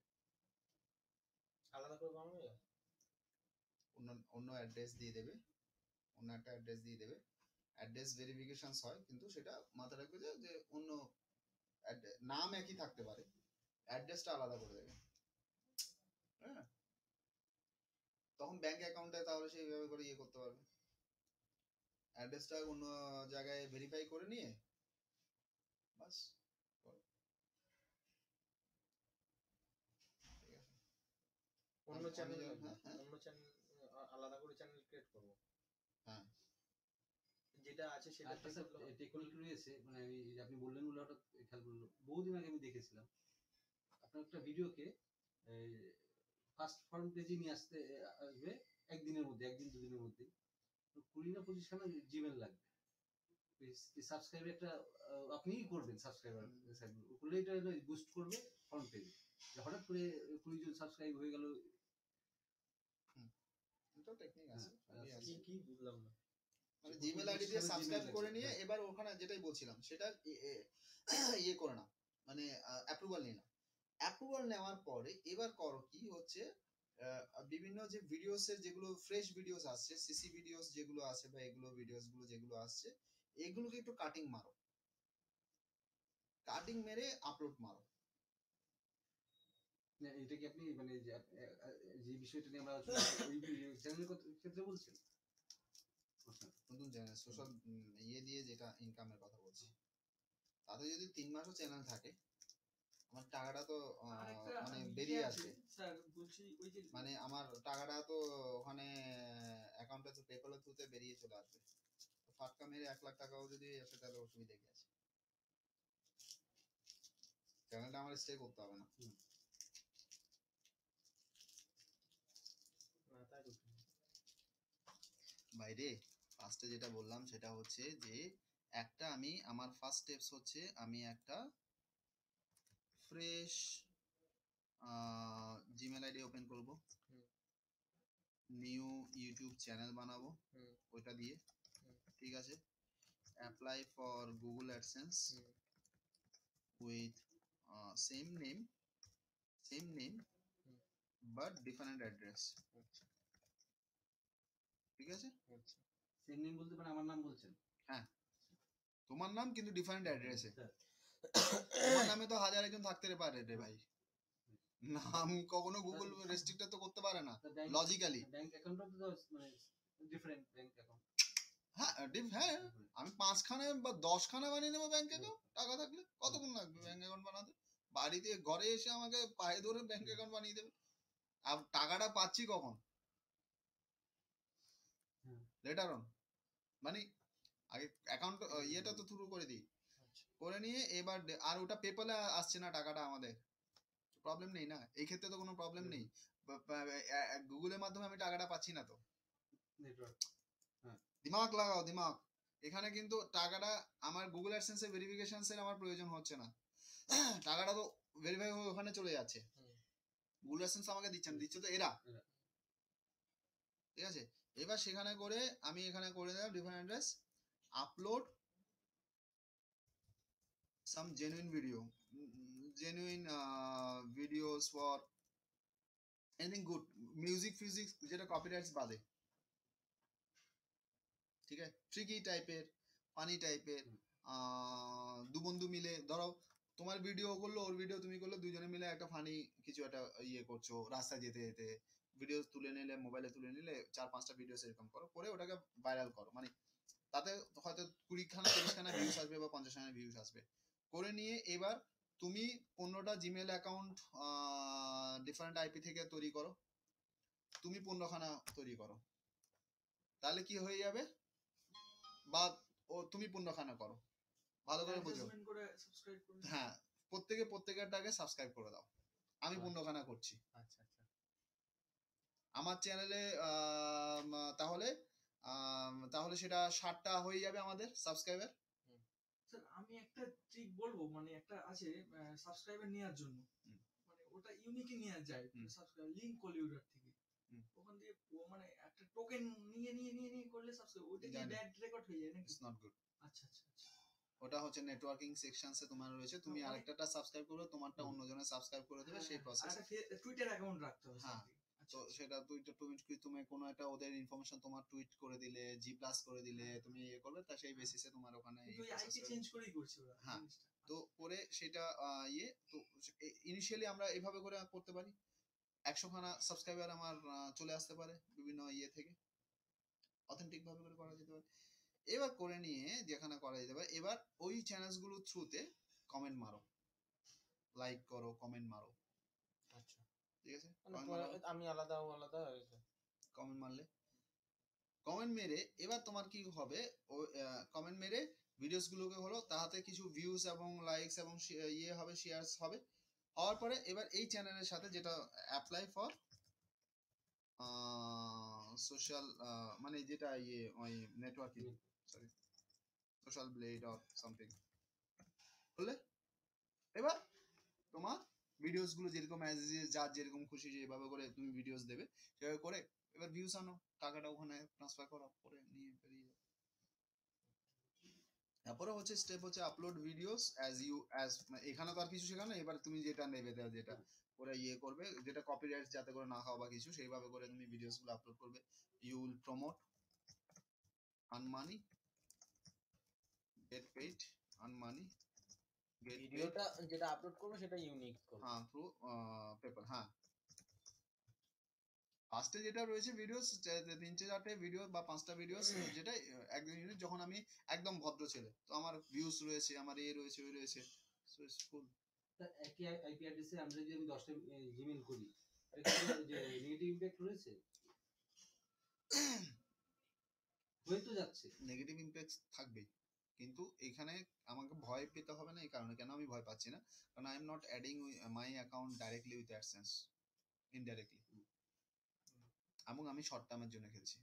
আলাদা করে বানানো যায়? অন্য অন্য অ্যাড্রেস দিয়ে দেবে, অন্য একটা অ্যাড্রেস দিয়ে দেবে, অ্যাড্রেস ভেরিফিকেশনস হয় কিন্তু সেটা মাথায় রাখবে যে অন্য নাম একই থাকতে পারে, অ্যাড্রেসটা আলাদা করে দেবে, হ্যাঁ? তখন ব্যাংক অ্যাকাউন্টে তাহলে সেইভাবে করে ইয়ে করতে পারবে, অ্যাড্রেসটা অন্য জায়গায় ভেরিফাই করে নিয়ে বাস করো। ঠিক আছে, অন্য আমি চ্যানেল যখন- হ্যাঁ, হ্যাঁ। অন্য চ্যানেল আলাদা করে চ্যানেল ক্রিয়েট করব, হ্যাঁ যেটা আছে সেটা একটা স্যার টেকনিক্যাল রয়েছে, মানে আমি এই যে আপনি বললেন বলে হঠাৎ খেয়াল করলো, বহুদিন আগে আমি দেখেছিলাম আপনার একটা ভিডিওকে ফার্স্ট ফ্রন্ট পেজে নিয়ে আসতে আসবে একদিনের মধ্যে, একদিন দুদিনের মধ্যেই 20 না 25 খানা জিমেল লাগবে, সাবস্ক্রাইব একটা আপনিই করবেন, সাবস্ক্রাইবার করলে এটা বুস্ট করবে ফ্রন্ট পেজে, হঠাৎ করে 20 জন সাবস্ক্রাইব হয়ে গেল। এটাও টেকনিক আছে, সবই আছে। কি কি বুঝলাম না। মানে জিমেল আইডি দিয়ে সাবস্ক্রাইব করে নিয়ে এবার ওখানে যেটাই বলছিলাম সেটা ইয়ে করে না, মানে অ্যাপ্রুভাল নিয়ে না, অ্যাপ্রুভাল নেওয়ার পরে এবার করো কি হচ্ছে, বিভিন্ন যে ভিডিওস এর যেগুলো ফ্রেশ ভিডিওস আসছে, সিসি ভিডিওস যেগুলো আছে বা এগুলো ভিডিওস গুলো যেগুলো আসছে এগুলোকে একটু কাটিং মারো, কাটিং মেরে আপলোড মারো। না, এটা কি আপনি মানে যে বিষয়টা নিয়ে আমরা আলোচনা করছি, ওই চ্যানেলের ক্ষেত্রে বলছেন? নতুন চ্যানেল সোশ্যাল ইয়ে দিয়ে যেটা ইনকামের কথা বলছি, তাতে যদি 3 মাসও চ্যানেল থাকে আমার টাকাটা তো আরেকটা মানে ইয়ে বেরিয়ে আছে, আসবে, স্যার বলছি ওই যে মানে আমার টাকাটা তো ওখানে অ্যাকাউন্টে তো পেপ্যালের থ্রুতে বেরিয়ে চলে আসবে, তো ফাটকা মেরে 1 লাখ টাকাও যদি আসে তাহলে অসুবিধা কি আছে, চ্যানেলটা আমার স্টে করতে হবে না। মাথায় ঢুকে বাইরে ফার্স্টে যেটা বললাম সেটা হচ্ছে যে একটা আমি আমার ফার্স্ট স্টেপস হচ্ছে আমি একটা ফ্রেশ জিমেল আইডি ওপেন করব, নিউ ইউটিউব চ্যানেল বানাবো ওইটা দিয়ে, ঠিক আছে? Apply for Google AdSense with same name but different address, ঠিক আছে? সেম নেম বলতে মানে আমার নাম বলছেন? হ্যাঁ, তোমার নাম কিন্তু ডিফারেন্ট অ্যাড্রেসে, স্যার তোমার নামে তো 1000 একজন থাকতে পারে রে ভাই, নাম কখনো গুগল রেস্ট্রিক্টেড তো করতে পারে না লজিক্যালি। ব্যাংক অ্যাকাউন্টও তো মানে ডিফারেন্ট ব্যাংক অ্যাকাউন্ট। হ্যাঁ হ্যাঁ, আমি 5 খানা বা 10 খানা বানিয়ে নেবো ব্যাংক অ্যাকাউন্ট, টাকা থাকলে কতক্ষণ লাগবে ব্যাংক অ্যাকাউন্ট বানাতে? বাড়িতে ঘরে এসে আমাকে পায়ে ধরে ব্যাংক অ্যাকাউন্ট বানিয়ে দেবে, আর টাকাটা পাচ্ছি কখন? লেটার অন, মানে আগে অ্যাকাউন্ট ইয়েটা তো শুরু করে দিই, করে নিয়ে এবার আর ওটা পেপ্যালে আসছে না টাকাটা, আমাদের প্রবলেম নেই না এই ক্ষেত্রে, তো কোনো প্রবলেম নেই, গুগলের মাধ্যমে আমি টাকাটা পাচ্ছি না তো, নেটওয়ার্ক। দিমাগ লাগাও দিমাগ, এখানে কিন্তু টাকাটা আমার গুগল অ্যাডসেন্স এর ভেরিফিকেশনস এর আমার প্রয়োজন হচ্ছে না, টাকাটা তো ভেরিফাই হয়ে ওখানে চলে যাচ্ছে, গুগল অ্যাডসেন্স আমাকে দিচ্ছে তো এরা, ঠিক আছে? এবার সেখানে করে আমি এখানে করে দিলাম different address, upload some genuine videos for anything good, music physics যেটা কপিরাইটস বাদে, ঠিক আছে? ট্রিকি টাইপের, ফানি টাইপের, দু বন্ধু মিলে ধরো তোমার ভিডিও করলো ওর ভিডিও তুমি করলো, দুজনে মিলে একটা ফানি কিছু একটা ইয়ে করছো, রাস্তায় যেতে যেতে ভিডিও তুলে নিলে, মোবাইলে তুলে নিলে 4-5টা ভিডিও সেরকম করো, করে ওটাকে ভাইরাল করো, মানে তাতে হয়তো 20 খানা 30 খানা ভিউজ আসবে বা 50 খানা ভিউজ আসবে, করে নিয়ে এবার তুমি 15টা জিমেল অ্যাকাউন্ট ডিফারেন্ট আইপি থেকে তৈরি করো, তুমি 15 খানা তৈরি করো, তাহলে কি হয়ে যাবে, বা ও তুমি 15 খানা করো, ভালো করে বুঝো, অ্যাডজাস্টমেন্ট করে সাবস্ক্রাইব করুন। হ্যাঁ প্রত্যেকেরটাকে সাবস্ক্রাইব করে দাও। আমি পুণ্যখানা করছি আচ্ছা আচ্ছা আমার চ্যানেলে। তাহলে সেটা 60টা হয়ে যাবে আমাদের সাবস্ক্রাইবার। স্যার আমি একটা ট্রিক বলবো, মানে একটা আছে সাবস্ক্রাইবার নেওয়ার জন্য, মানে ওটা ইউনিকই নেওয়া যায় সাবস্ক্রাইবার লিংক কলিউডার থেকে। ওখান থেকে মানে একটা টোকেন নিয়ে নিয়ে নিয়ে নিয়ে করলে সাবস্ক্রাইব, ওটা কি ব্যাড রেকর্ড হয়ে যায় নাকি? It's not good. আচ্ছা আচ্ছা আচ্ছা। ওটা হচ্ছে নেটওয়ার্কিং সেকশনসে তোমার রয়েছে, তুমি আরেকটা সাবস্ক্রাইব করবে, তোমারটা অন্যজনের সাবস্ক্রাইব করে দেবে, সেই প্রসেস। আর একটা টুইটার অ্যাকাউন্ট রাখতে হবে। হ্যাঁ, তো সেটা তুমি কোনো একটা ওদের ইনফরমেশন তোমার টুইট করে দিলে, জি প্লাস করে দিলে, তুমি ইয়ে করবে, তা সেই বেসিসে তোমার ওখানে আইপি চেঞ্জ করেই করছে ওরা। হ্যাঁ, তো করে সেটা তো ইনিশিয়ালি আমরা এভাবে করে করতে পারি। 100 খানা সাবস্ক্রাইবার আমার চলে আসতে পারে বিভিন্ন ইয়ে থেকে, অথেন্টিক ভাবে করে করা যেতে পারে। এবার করে নিয়ে যেখানে করা যেতে পারে, এবার ওই চ্যানেলস গুলোর থ্রুতে কমেন্ট মারো, লাইক করো, কমেন্ট মারো। আচ্ছা ঠিক আছে, আমি আলাদা কমেন্ট মারলে, কমেন্ট মেরে এবার তোমার কি হবে, কমেন্ট মেরে ভিডিওস গুলোকে হলো তাহাতে কিছু ভিউজ এবং লাইকস এবং ইয়ে হবে, শেয়ারস হবে। হওয়ার পরে এবার এই চ্যানেলের সাথে যেটা অ্যাপ্লাই ফর সোশ্যাল, মানে যেটা ইয়ে ওই networking, sorry social blade or something বললে, এবার তোমার ভিডিওস গুলো যেরকম যার যেরকম খুশি যেভাবে করে তুমি ভিডিওস দেবে সেভাবে করে এবার ভিউস আনো, টাকাটা ওখানে ট্রান্সফার করো, করে নিয়ে বেরিয়ে যাও। তারপরে হচ্ছে স্টেপ হচ্ছে আপলোড ভিডিওস অ্যাজ এখানে তো আর কিছু শেখানো, এবার তুমি যেটা নেবে যেটা করে ইয়ে করবে, যেটা কপিরাইট যাতে করে না খাও বা কিছু, সেইভাবে করে তুমি ভিডিওস গুলো আপলোড করবে। You will promote, earn money, get paid, earn money, get paid. ভিডিওটা যেটা আপলোড করব সেটা ইউনিক করব। হ্যাঁ, থ্রু পেপার। হ্যাঁ, ফার্স্টে যেটা রয়েছে ভিডিওস, 3-4টে ভিডিও বা 5টা ভিডিওস, যেটা একদম ইউনিক। যখন আমি একদম ভদ্র ছেলে, তো আমার ভিউস রয়েছে, আমার এ রয়েছে, ওই রয়েছে, সো ইটস ফুল। একই আইপি অ্যাড্রেসে আমরা যদি 10টা জিমেইল করি, এটা যে নেগেটিভ ইমপ্যাক্ট রয়েছে, হয়ে তো যাচ্ছে। নেগেটিভ ইমপ্যাক্ট থাকবেই, কিন্তু এখানে আমাকে ভয় পেতে হবে না। এই কারণে, কেন আমি ভয় পাচ্ছি না, কারণ I am not adding my account directly with AdSense, indirectly. এবং আমি শর্ট টার্মের জন্য খেলছি,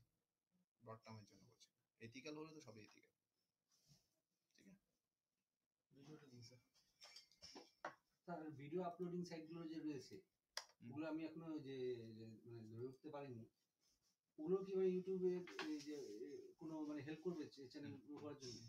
ব্রড টার্মের জন্য বলছি। এথিক্যাল হলে তো সবই এথিক্যাল। ঠিক আছে, ভিডিওটা দিন স্যার। তার ভিডিও আপলোডিং সাইটগুলো যে রয়েছে, ওগুলো আমি এখনো যে মানে ধরে উঠতে পারিনি। ওগুলো কি মানে ইউটিউবে যে কোনো মানে হেল্প করবে চ্যানেল গ্রো করার জন্য?